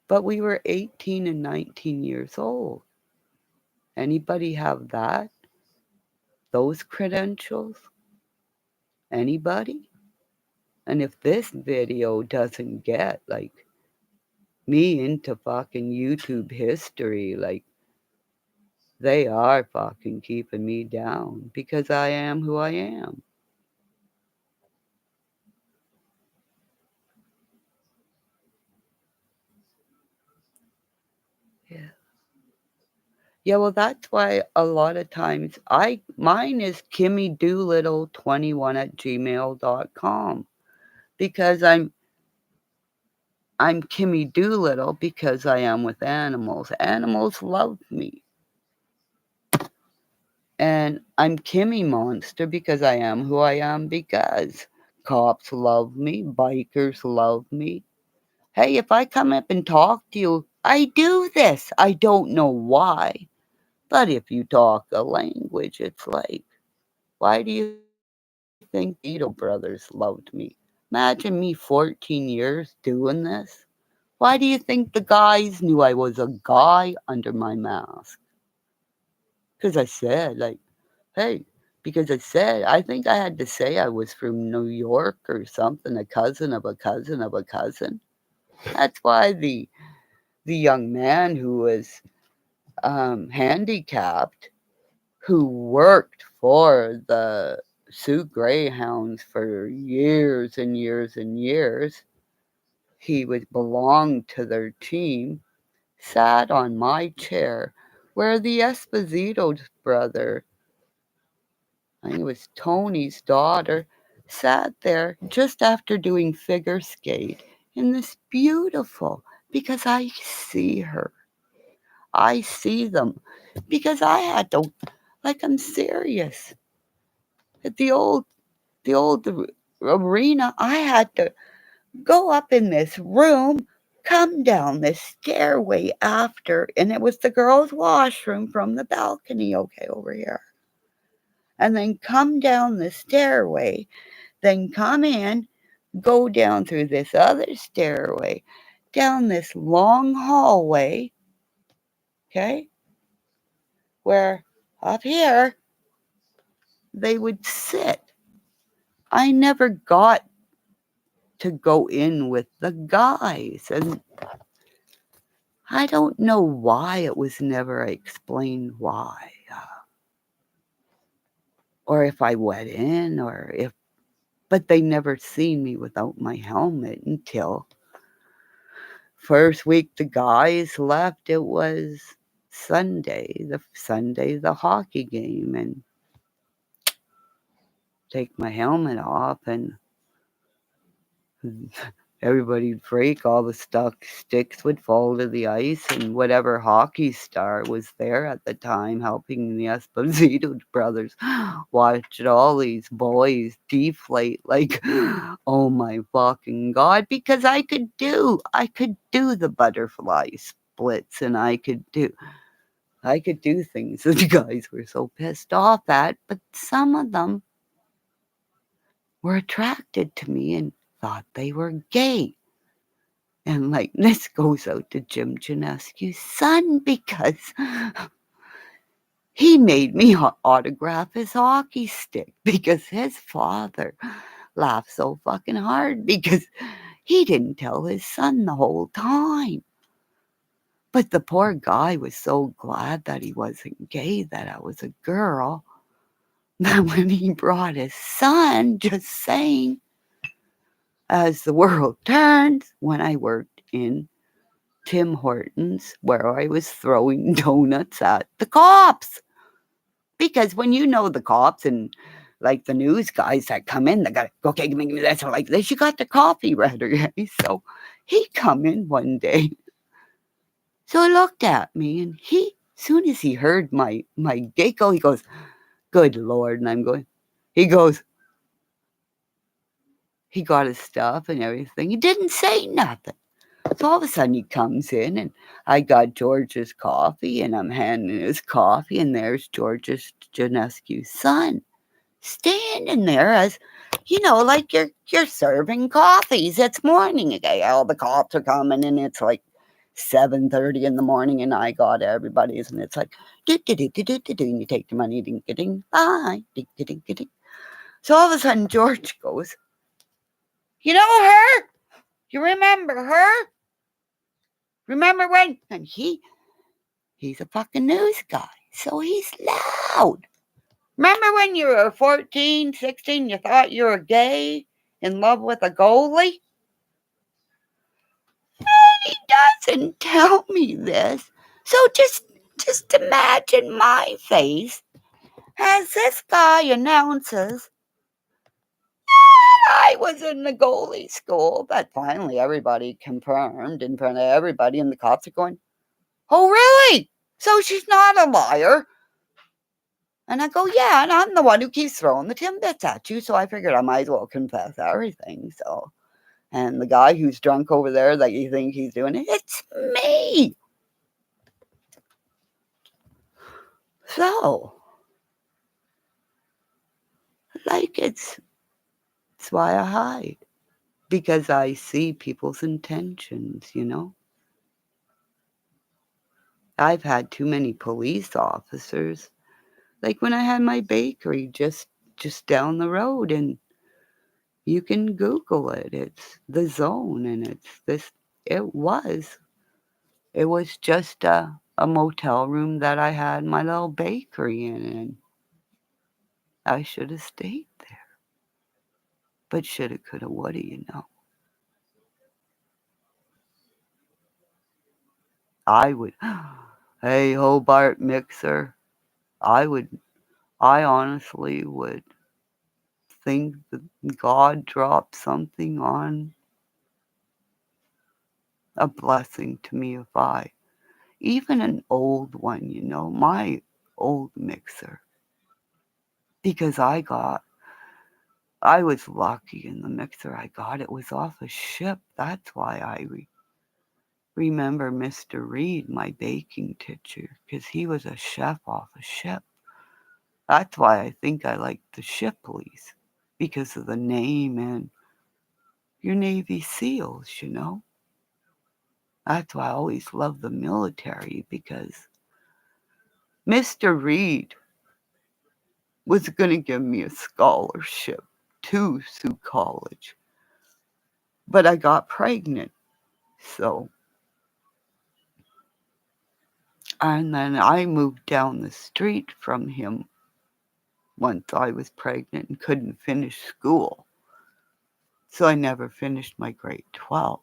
But we were 18 and 19 years old. Anybody have that? Those credentials? Anybody? And if this video doesn't get like me into fucking YouTube history, like they are fucking keeping me down because I am who I am. Yeah. Yeah, well, that's why a lot of times mine is kimmydoolittle21 at gmail.com because I'm Kimmy Doolittle because I am with animals. Animals love me. And I'm Kimmymonster because I am who I am because cops love me, bikers love me. Hey, if I come up and talk to you, I do this. I don't know why. But if you talk a language, it's like, why do you think the Beetle Brothers loved me? Imagine me 14 years doing this. Why do you think the guys knew I was a guy under my mask? Because I said, like, hey, because I said, I think I had to say I was from New York or something, a cousin of a cousin of a cousin. That's why the young man who was handicapped, who worked for the Sioux Greyhounds for years and years and years, he was belonged to their team, sat on my chair where the Esposito's brother, I think it was Tony's daughter, sat there just after doing figure skate in this beautiful, because I see her. I see them because I had to, like, I'm serious. At the old arena, I had to go up in this room, come down this stairway after, and it was the girls' washroom from the balcony, okay, over here. And then come down the stairway, then come in, go down through this other stairway, down this long hallway, okay, where up here they would sit. I never got to go in with the guys, and I don't know why it was never explained why, or if I went in, or if, but they never seen me without my helmet until first week the guys left. It was Sunday, the hockey game, and take my helmet off, and everybody'd freak. All the stuck sticks would fall to the ice, and whatever hockey star was there at the time helping the Esposito brothers watched all these boys deflate like, oh my fucking god, because I could do the butterfly splits, and I could do things that the guys were so pissed off at, but some of them were attracted to me and thought they were gay. And like this goes out to Jim Janescu's son because He made me autograph his hockey stick because his father laughed so fucking hard because he didn't tell his son the whole time. But the poor guy was so glad that he wasn't gay, that I was a girl, that when he brought his son, just saying, as the world turns, when I worked in Tim Hortons, where I was throwing donuts at the cops. Because when you know the cops and like the news guys that come in, they got, okay, give me this, or like this, you got the coffee ready. So he come in one day. So he looked at me, and soon as he heard my giggle, he goes, good Lord. And I'm going, he goes, he got his stuff and everything. He didn't say nothing. So all of a sudden he comes in, and I got George's coffee, and I'm handing his coffee, and there's George's Janescu's son standing there, as like you're serving coffees. It's morning again. All the cops are coming, and it's like 7:30 in the morning, and I got everybody's, and it's like do do do do do do do, and you take the money, ding ding, bye, ding ding ding. So all of a sudden George goes, you know her? You remember her? Remember when? And he's a fucking news guy, so he's loud. Remember when you were 14, 16, you thought you were gay, in love with a goalie? And he doesn't tell me this. So just imagine my face as this guy announces that I was in the goalie school. But finally everybody confirmed in front of everybody, and the cops are going, oh, really? So she's not a liar? And I go, yeah, and I'm the one who keeps throwing the Timbits at you, so I figured I might as well confess everything. So, and the guy who's drunk over there that you think he's doing it, it's me. So, like, it's why I hide, because I see people's intentions. I've had too many police officers, like when I had my bakery just down the road, and you can Google it. It's the Zone, and it's this. It was just a motel room that I had my little bakery in, and I should have stayed there. But shoulda, coulda, woulda. I would, hey, Hobart Mixer, I honestly would think that God dropped something on a blessing to me if even an old one, my old mixer, because I was lucky in the mixer I got. It was off a ship. That's why I remember Mr. Reed, my baking teacher, because he was a chef off a ship. That's why I think I liked the Shipleys, because of the name and your Navy SEALs. That's why I always loved the military, because Mr. Reed was going to give me a scholarship to Sioux College. But I got pregnant. So, and then I moved down the street from him once I was pregnant and couldn't finish school. So I never finished my grade 12.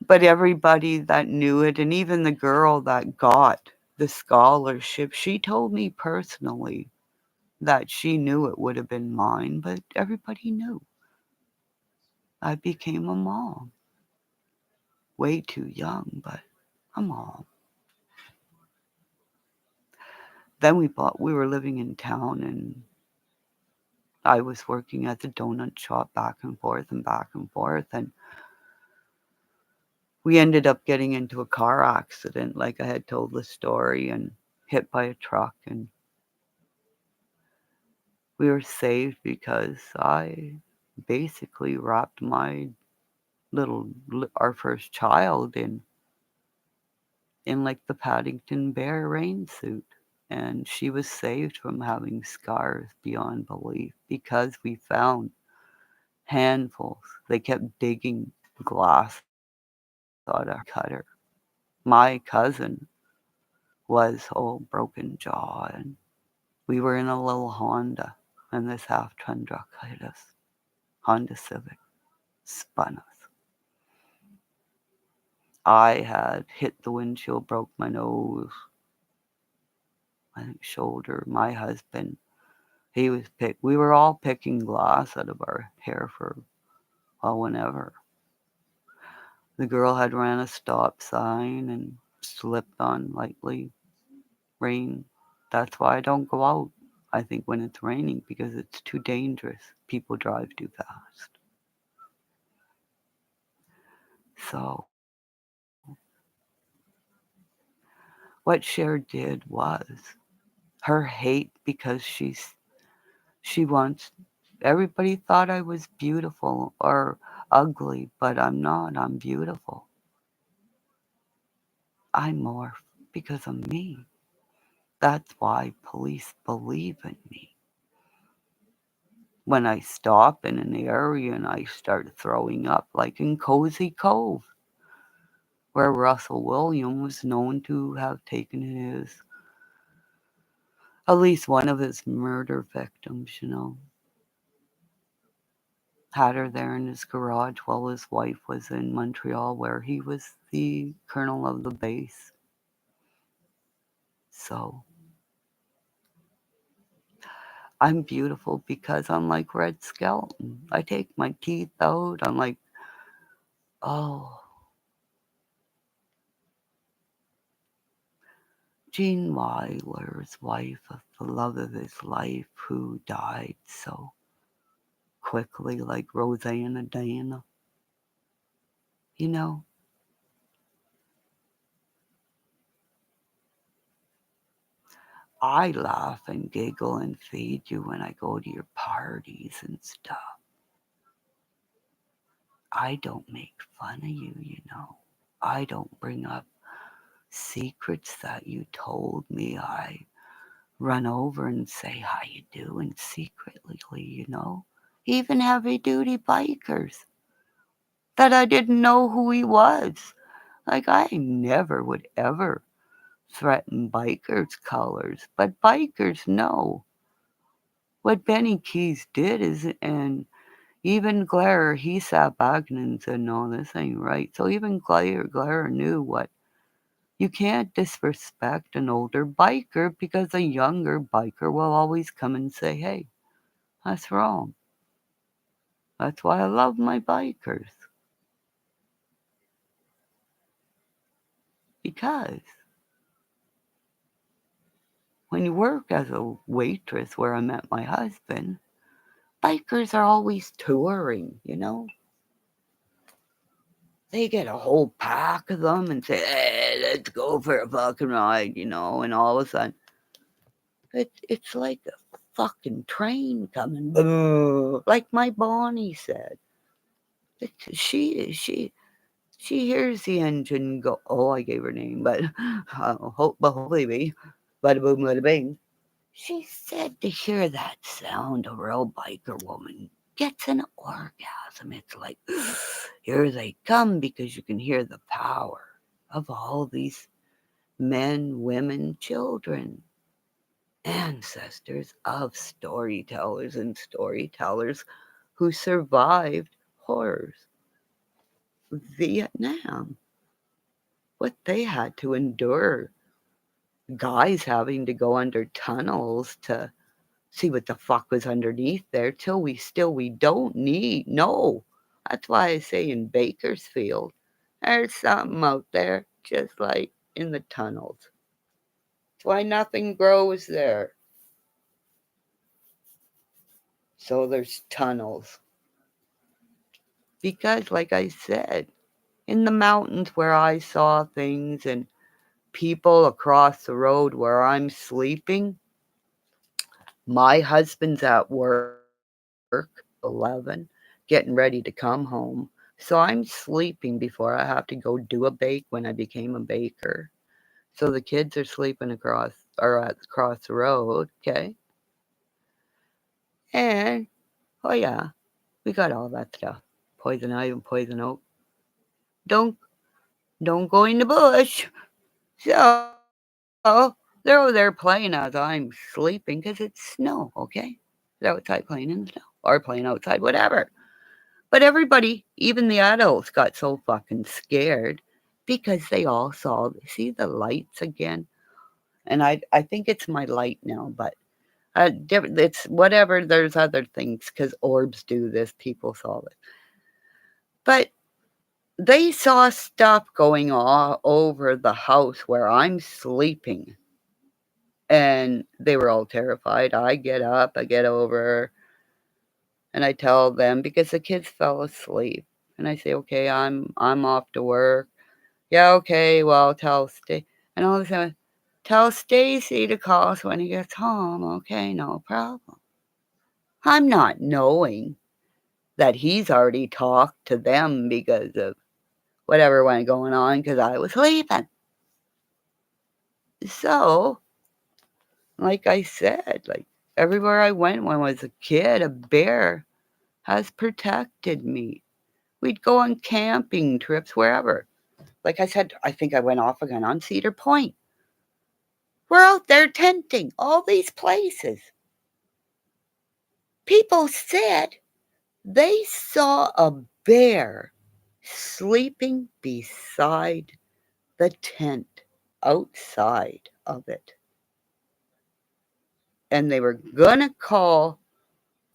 But everybody that knew it, and even the girl that got the scholarship, she told me personally that she knew it would have been mine, but everybody knew. I became a mom. Way too young, but a mom. Then we were living in town, and I was working at the donut shop back and forth, and we ended up getting into a car accident, like I had told the story, and hit by a truck, and we were saved because I basically wrapped our first child in in like the Paddington Bear rain suit. And she was saved from having scars beyond belief because we found handfuls. They kept digging glass out of her cutter. My cousin was all broken jaw, and we were in a little Honda, and this half-ton truck hit us. Honda Civic spun us. I had hit the windshield, broke my nose, I think shoulder. My husband, we were all picking glass out of our hair for, well, whenever. The girl had ran a stop sign and slipped on lightly. Rain. That's why I don't go out, I think, when it's raining, because it's too dangerous. People drive too fast. So, what Cher did was her hate because she wants everybody thought I was beautiful or ugly, but I'm not. I'm beautiful. I morph because of me. That's why police believe in me. When I stop in an area and I start throwing up, like in Cozy Cove, where Russell Williams was known to have taken at least one of his murder victims, had her there in his garage while his wife was in Montreal, where he was the colonel of the base. So I'm beautiful because I'm like Red Skelton. I take my teeth out. I'm like, oh, Gene Wilder's wife of the love of his life who died so quickly, like Rosanna Diana. You know, I laugh and giggle and feed you when I go to your parties and stuff. I don't make fun of you. I don't bring up secrets that you told me. I run over and say how you doing secretly. Even heavy duty bikers that I didn't know who he was. Like I never would ever threaten bikers' colors, but bikers know. What Benny Keys did is, and even Glare, he sat back and said, no, this ain't right. So even Glare knew what. You can't disrespect an older biker because a younger biker will always come and say, hey, that's wrong. That's why I love my bikers. Because when you work as a waitress where I met my husband, bikers are always touring. They get a whole pack of them and say, hey, let's go for a fucking ride, and all of a sudden, it's like a fucking train coming, like my Bonnie said. She hears the engine go. Oh, I gave her name, but hopefully me. Bada boom, bada bing. She said to hear that sound, a real biker woman gets an orgasm. It's like, here they come because you can hear the power of all these men, women, children, ancestors of storytellers and storytellers who survived horrors. Vietnam, what they had to endure, guys having to go under tunnels to see what the fuck was underneath there till we don't need. No. That's why I say in Bakersfield, there's something out there just like in the tunnels. That's why nothing grows there. So there's tunnels. Because, like I said, in the mountains where I saw things and people across the road where I'm sleeping, my husband's at work, 11, getting ready to come home. So I'm sleeping before I have to go do a bake when I became a baker. So the kids are sleeping across the road, okay? And oh yeah, we got all that stuff. Poison ivy and poison oak. Don't don't go in the bush. So they're over there playing as I'm sleeping because it's snow, okay? They're outside playing in the snow or playing outside, whatever. But everybody, even the adults, got so fucking scared because they all saw, see the lights again? And I think it's my light now, but it's whatever. There's other things because orbs do this. People saw it. But they saw stuff going all over the house where I'm sleeping. And they were all terrified. I get up, I get over, and I tell them because the kids fell asleep. And I say, okay, I'm off to work. Yeah, okay, well, tell Stay. And all of a sudden, tell Stacy to call us when he gets home. Okay, no problem. I'm not knowing that he's already talked to them because of whatever went going on because I was sleeping. So, like I said, like everywhere I went when I was a kid, a bear has protected me. We'd go on camping trips wherever. Like I said, I think I went off again on Cedar Point. We're out there tenting all these places. People said they saw a bear sleeping beside the tent outside of it. And they were going to call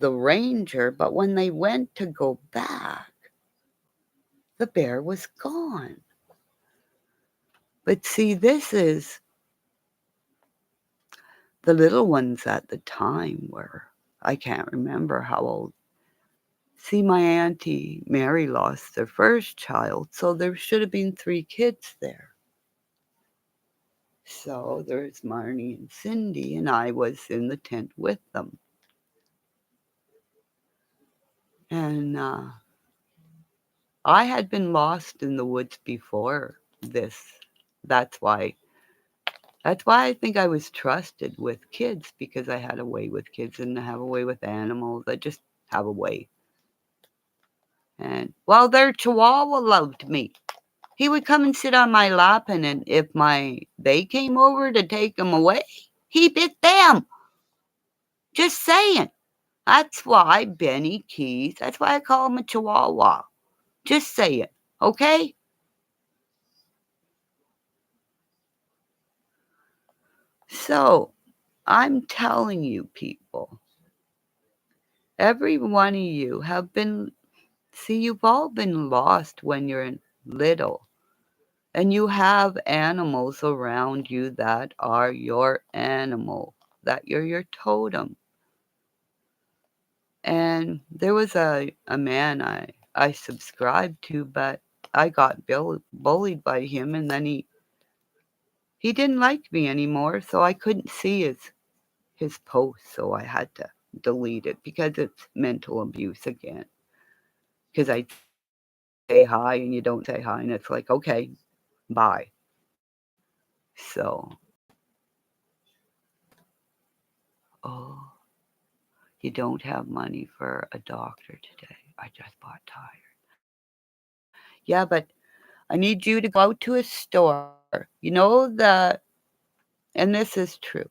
the ranger, but when they went to go back, the bear was gone. But see, this is the little ones at the time were, I can't remember how old. See, my Auntie Mary lost their first child, so there should have been 3 kids there. So there's Marnie and Cindy, and I was in the tent with them. And I had been lost in the woods before this. That's why. That's why I think I was trusted with kids because I had a way with kids and I have a way with animals. I just have a way. And well, their Chihuahua loved me. He would come and sit on my lap, and if they came over to take him away, he bit them. Just saying. That's why Benny Keys. That's why I call him a Chihuahua. Just saying. Okay. So I'm telling you, people, every one of you have been. See, you've all been lost when you're little. And you have animals around you that are your animal, that you're your totem. And there was a man I subscribed to, but I got bullied by him, and then he didn't like me anymore, so I couldn't see his post, so I had to delete it because it's mental abuse again. Because I'd say hi and you don't say hi, and it's like, okay, bye. So, oh, you don't have money for a doctor today. I just bought tires. Yeah, but I need you to go out to a store. You know that, and this is true.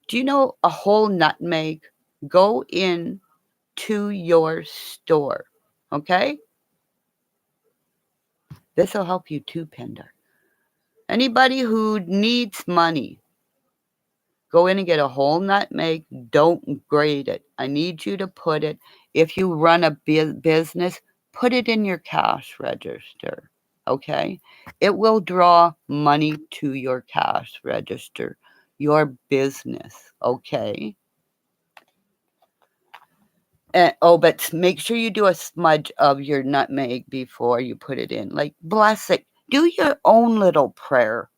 Do you know a whole nutmeg? Go in to your store, okay? This will help you too, Pender. Anybody who needs money, go in and get a whole nutmeg. Don't grate it. I need you to put it, if you run a business, put it in your cash register, okay? It will draw money to your cash register, your business, okay? Oh, but make sure you do a smudge of your nutmeg before you put it in. Like, bless it. Do your own little prayer.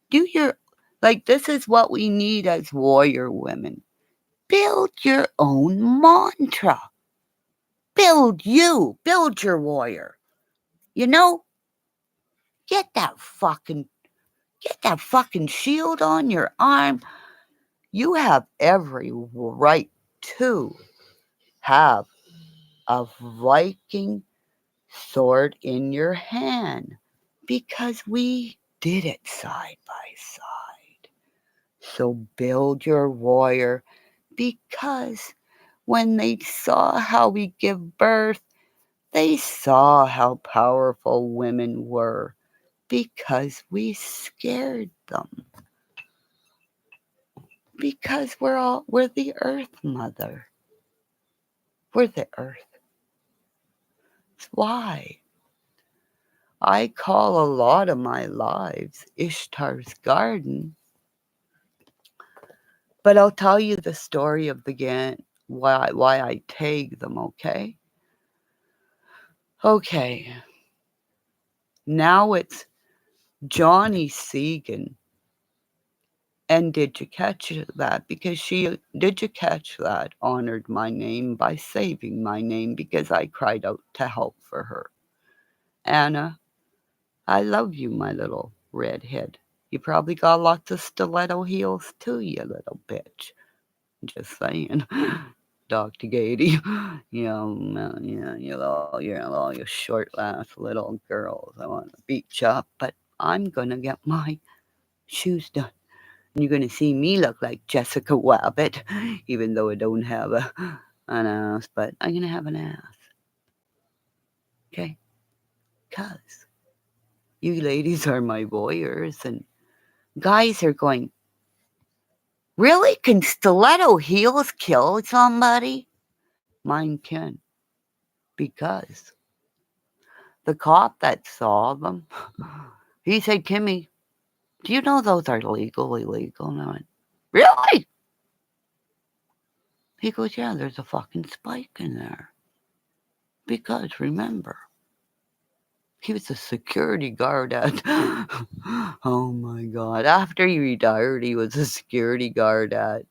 Do your, like, this is what we need as warrior women. Build your own mantra. Build your warrior. You know, get that fucking Get that fucking shield on your arm. You have every right to have a Viking sword in your hand because we did it side by side. So build your warrior because when they saw how we give birth, they saw how powerful women were because we scared them. Because we're the earth mother. We're the earth. That's why I call a lot of my lives Ishtar's garden. But I'll tell you the story of the why I tag them, okay? Okay. Now it's Johnny Segan. And Did You Catch That? Because Did You Catch That honored my name by saving my name because I cried out to help for her. Anna, I love you, my little redhead. You probably got lots of stiletto heels too, you little bitch. Just saying. Dr. Gady, all you short last little girls. I want to beat you up, but I'm gonna get my shoes done. And you're gonna see me look like Jessica Wabbit, even though I don't have an ass, but I'm gonna have an ass. Okay? Cause you ladies are my voyeurs, and guys are going, really? Can stiletto heels kill somebody? Mine can. Because the cop that saw them, he said, Kimmy, do you know those are illegal? And I went, really? He goes, yeah, there's a fucking spike in there. Because remember, he was a security guard at, oh my God. After he retired, he was a security guard at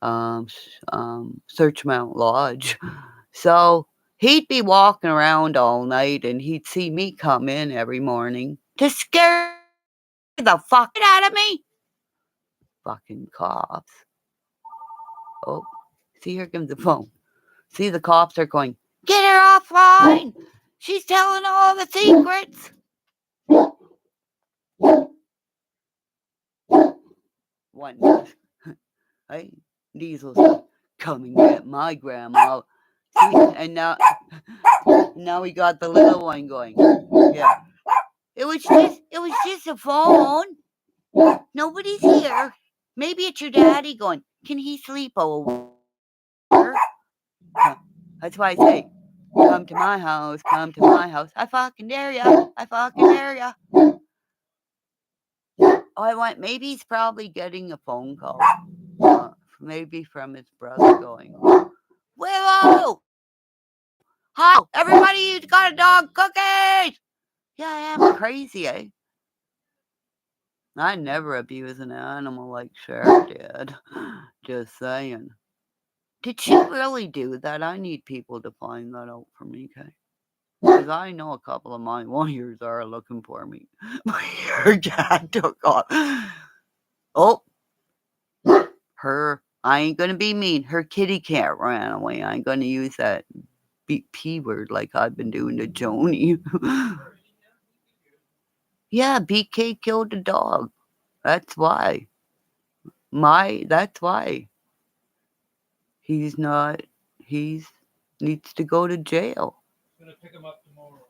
Searchmount Lodge. So he'd be walking around all night and he'd see me come in every morning to scare the fuck out of me. Fucking cops. Oh, see, here comes the phone. See, the cops are going, get her offline. She's telling all the secrets. One does. Hey, Diesel's like, come and get my grandma. See, and now we got the little one going. Yeah. It was just a phone. Nobody's here. Maybe it's your daddy going, can he sleep over? That's why I say, come to my house, come to my house. I fucking dare ya. I fucking dare ya. Oh, maybe he's probably getting a phone call. Maybe from his brother going, Willow! Hi! Everybody got a dog cookies! Yeah, I am crazy, eh? I never abuse an animal like Cher did. Just saying. Did she really do that? I need people to find that out for me, okay? Because I know a couple of my warriors are looking for me. Your cat took off. Oh, I ain't gonna be mean. Her kitty cat ran away. I ain't gonna use that P word like I've been doing to Joni. Yeah, BK killed a dog. That's why. That's why. He's not, he's needs to go to jail. I'm gonna pick him up tomorrow.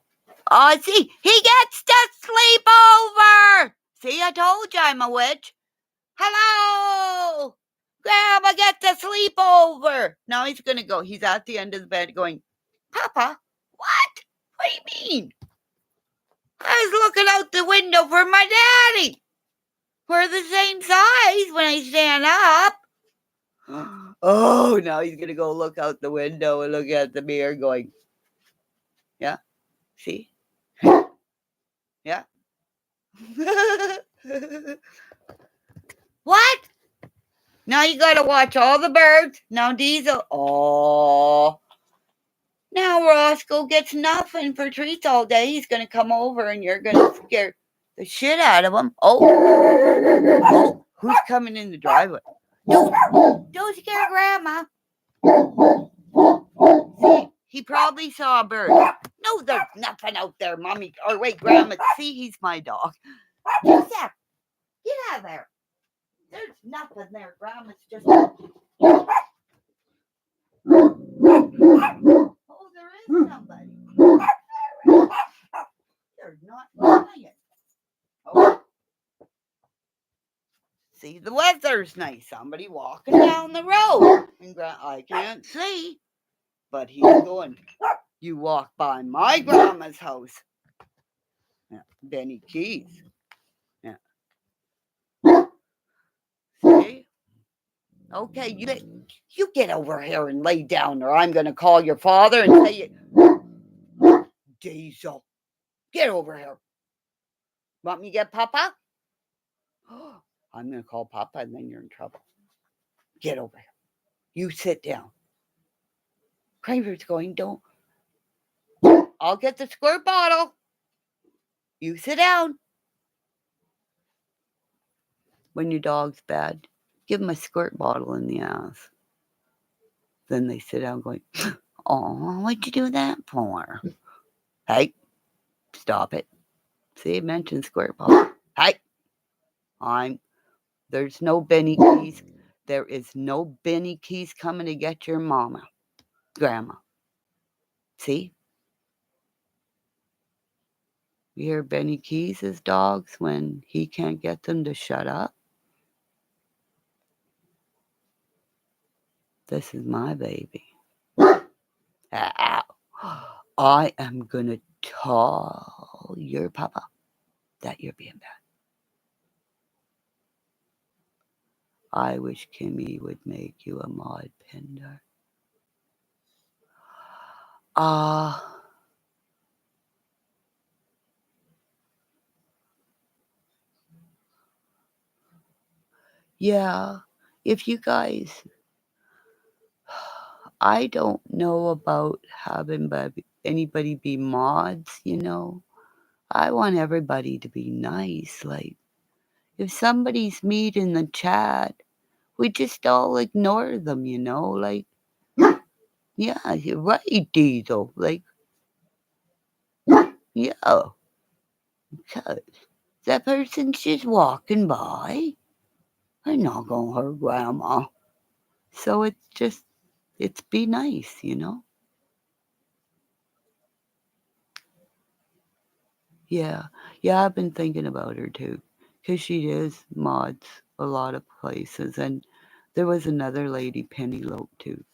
Oh, see, he gets to sleep over. See, I told you I'm a witch. Hello! Grandma gets to sleep over. Now he's gonna go. He's at the end of the bed going, Papa, what? What do you mean? I was looking out the window for my daddy. We're the same size when I stand up. Oh, now he's gonna go look out the window and look at the mirror going, yeah, see? Yeah. What? Now you gotta watch all the birds. Now Diesel. Oh. Now Roscoe gets nothing for treats all day. He's gonna come over and you're gonna scare the the shit out of him. Oh, who's coming in the driveway? Don't scare Grandma. See, he probably saw a bird. No, there's nothing out there, Mommy. Or wait, Grandma. See, he's my dog. Joseph, get out of there. There's nothing there. Grandma's just. Oh, there is somebody. They're not lying. Oh. See, the weather's nice. Somebody walking down the road. And I can't see. But he's going. You walk by my grandma's house. Yeah, Benny Keys. Yeah. See? Okay, you get over here and lay down, or I'm going to call your father and say, Diesel, get over here. Want me to get Papa? I'm going to call Papa, and then you're in trouble. Get over here. You sit down. Kramer's going, don't. I'll get the squirt bottle. You sit down. When your dog's bad, give him a squirt bottle in the ass. Then they sit down going, oh, what'd you do that for? Hey, stop it. See, it mentioned squirt bottle. Hey, there's no Benny Keys. There is no Benny Keys coming to get your mama, Grandma. See? You hear Benny Keys' dogs when he can't get them to shut up? This is my baby. Ow. I am going to tell your papa that you're being bad. I wish Kimmy would make you a mod pender. Yeah, if you guys, I don't know about having anybody be mods, you know. I want everybody to be nice. Like, if somebody's mean in the chat, we just all ignore them, you know. Like, yeah, you're right, Diesel. Like, yeah, because that person's just walking by. They're not going to hurt Grandma. So it's be nice, you know. Yeah, I've been thinking about her too, because she is mods a lot of places, and there was another lady, Penelope too,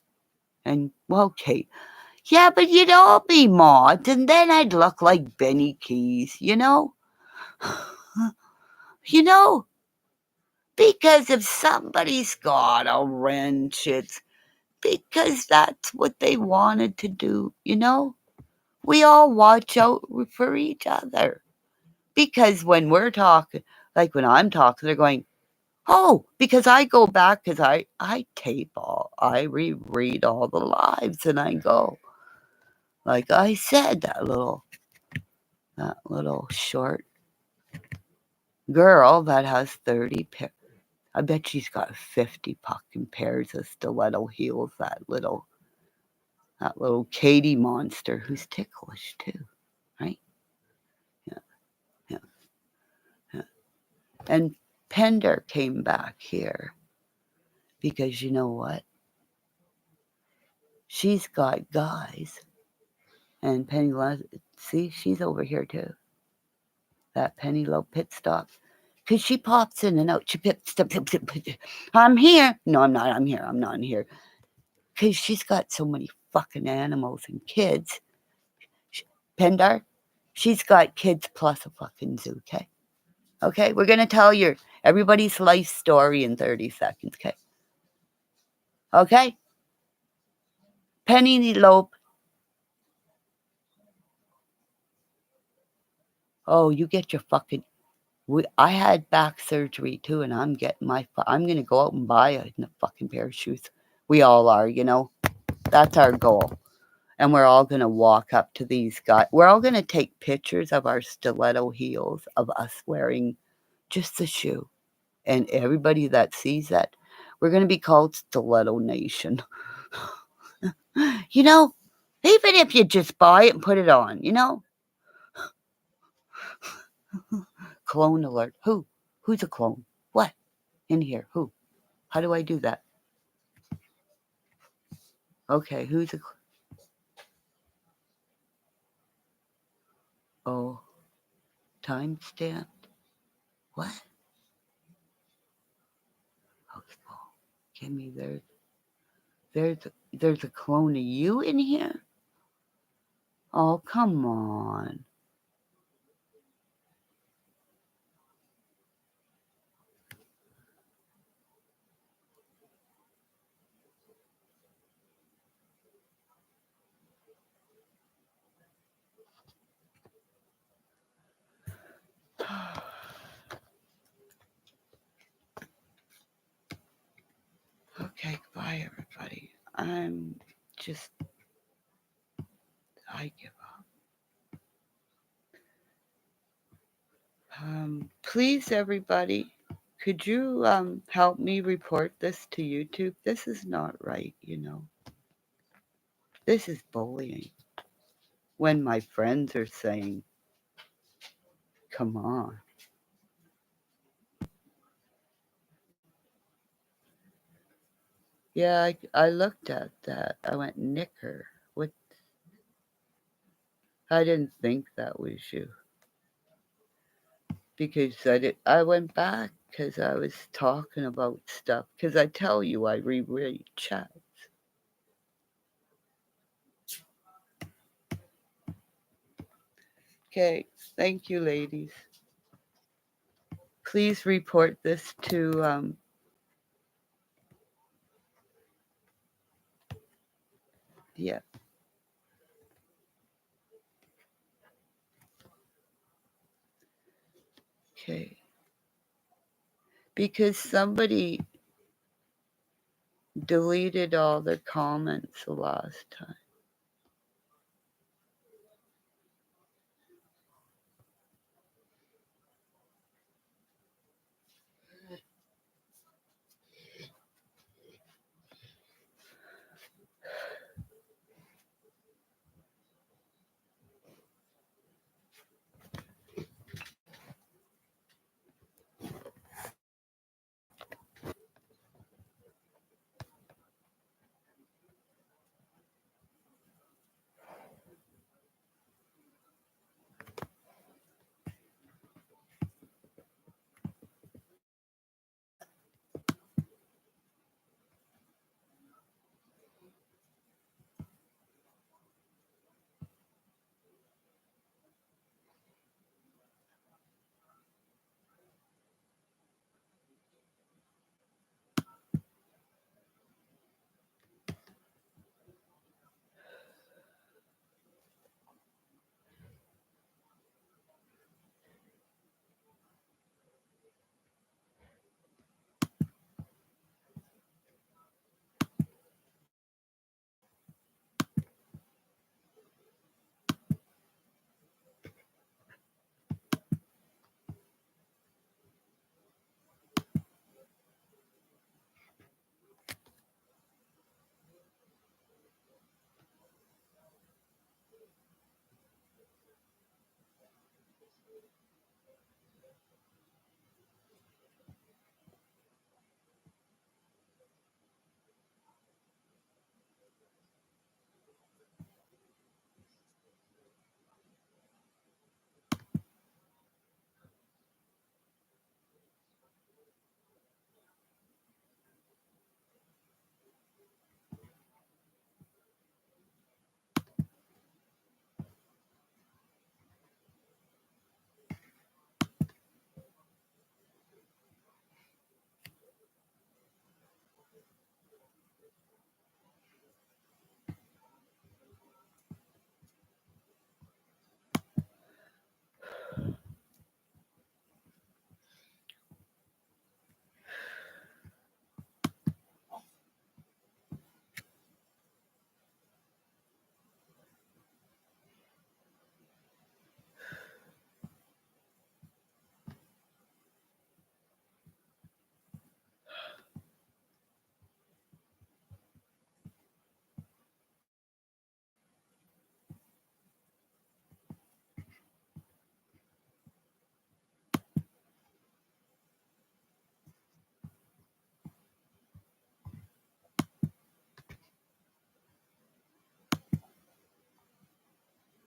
and well, Kate. Yeah, but you'd all be mods, and then I'd look like Benny Keys, you know. You know, because if somebody's got a wrench, it's because that's what they wanted to do, you know. We all watch out for each other. Because when we're talking, like when I'm talking, they're going, oh, because I go back, because I tape I reread all the lives, and I go, like I said, that little short girl that has 30 pairs. I bet she's got 50 fucking pairs of stiletto heels, that little Kimmymonster who's ticklish too, right? Yeah. And Pender came back here because you know what? She's got guys. And Penelope, see, she's over here too. That Penelope pit stop. Because she pops in and out. She pit stop. I'm here. No, I'm not. I'm here. I'm not in here. Because she's got so many fucking animals and kids. Pendar, she's got kids plus a fucking zoo, okay? Okay, we're going to tell you everybody's life story in 30 seconds, okay? Okay? Penelope. Oh, you get your fucking... I had back surgery too, and I'm going to go out and buy a fucking pair of shoes. We all are, you know. That's our goal. And we're all going to walk up to these guys. We're all going to take pictures of our stiletto heels of us wearing just the shoe. And everybody that sees that, we're going to be called Stiletto Nation. You know, even if you just buy it and put it on, you know. Clone alert. Who? Who's a clone? What? In here. Who? How do I do that? Okay, who's a... Oh, time stamped? What? Oh, Kimmy, there's a clone of you in here? Oh, come on. Okay, bye everybody. I give up. Please everybody, could you help me report this to YouTube? This is not right, you know. This is bullying. When my friends are saying, come on. Yeah, I looked at that. I went, Nicker, what? I didn't think that was you. Because I went back because I was talking about stuff. Because I tell you, I reread chats. Okay, thank you, ladies. Please report this to yeah. Okay. Because somebody deleted all the comments the last time.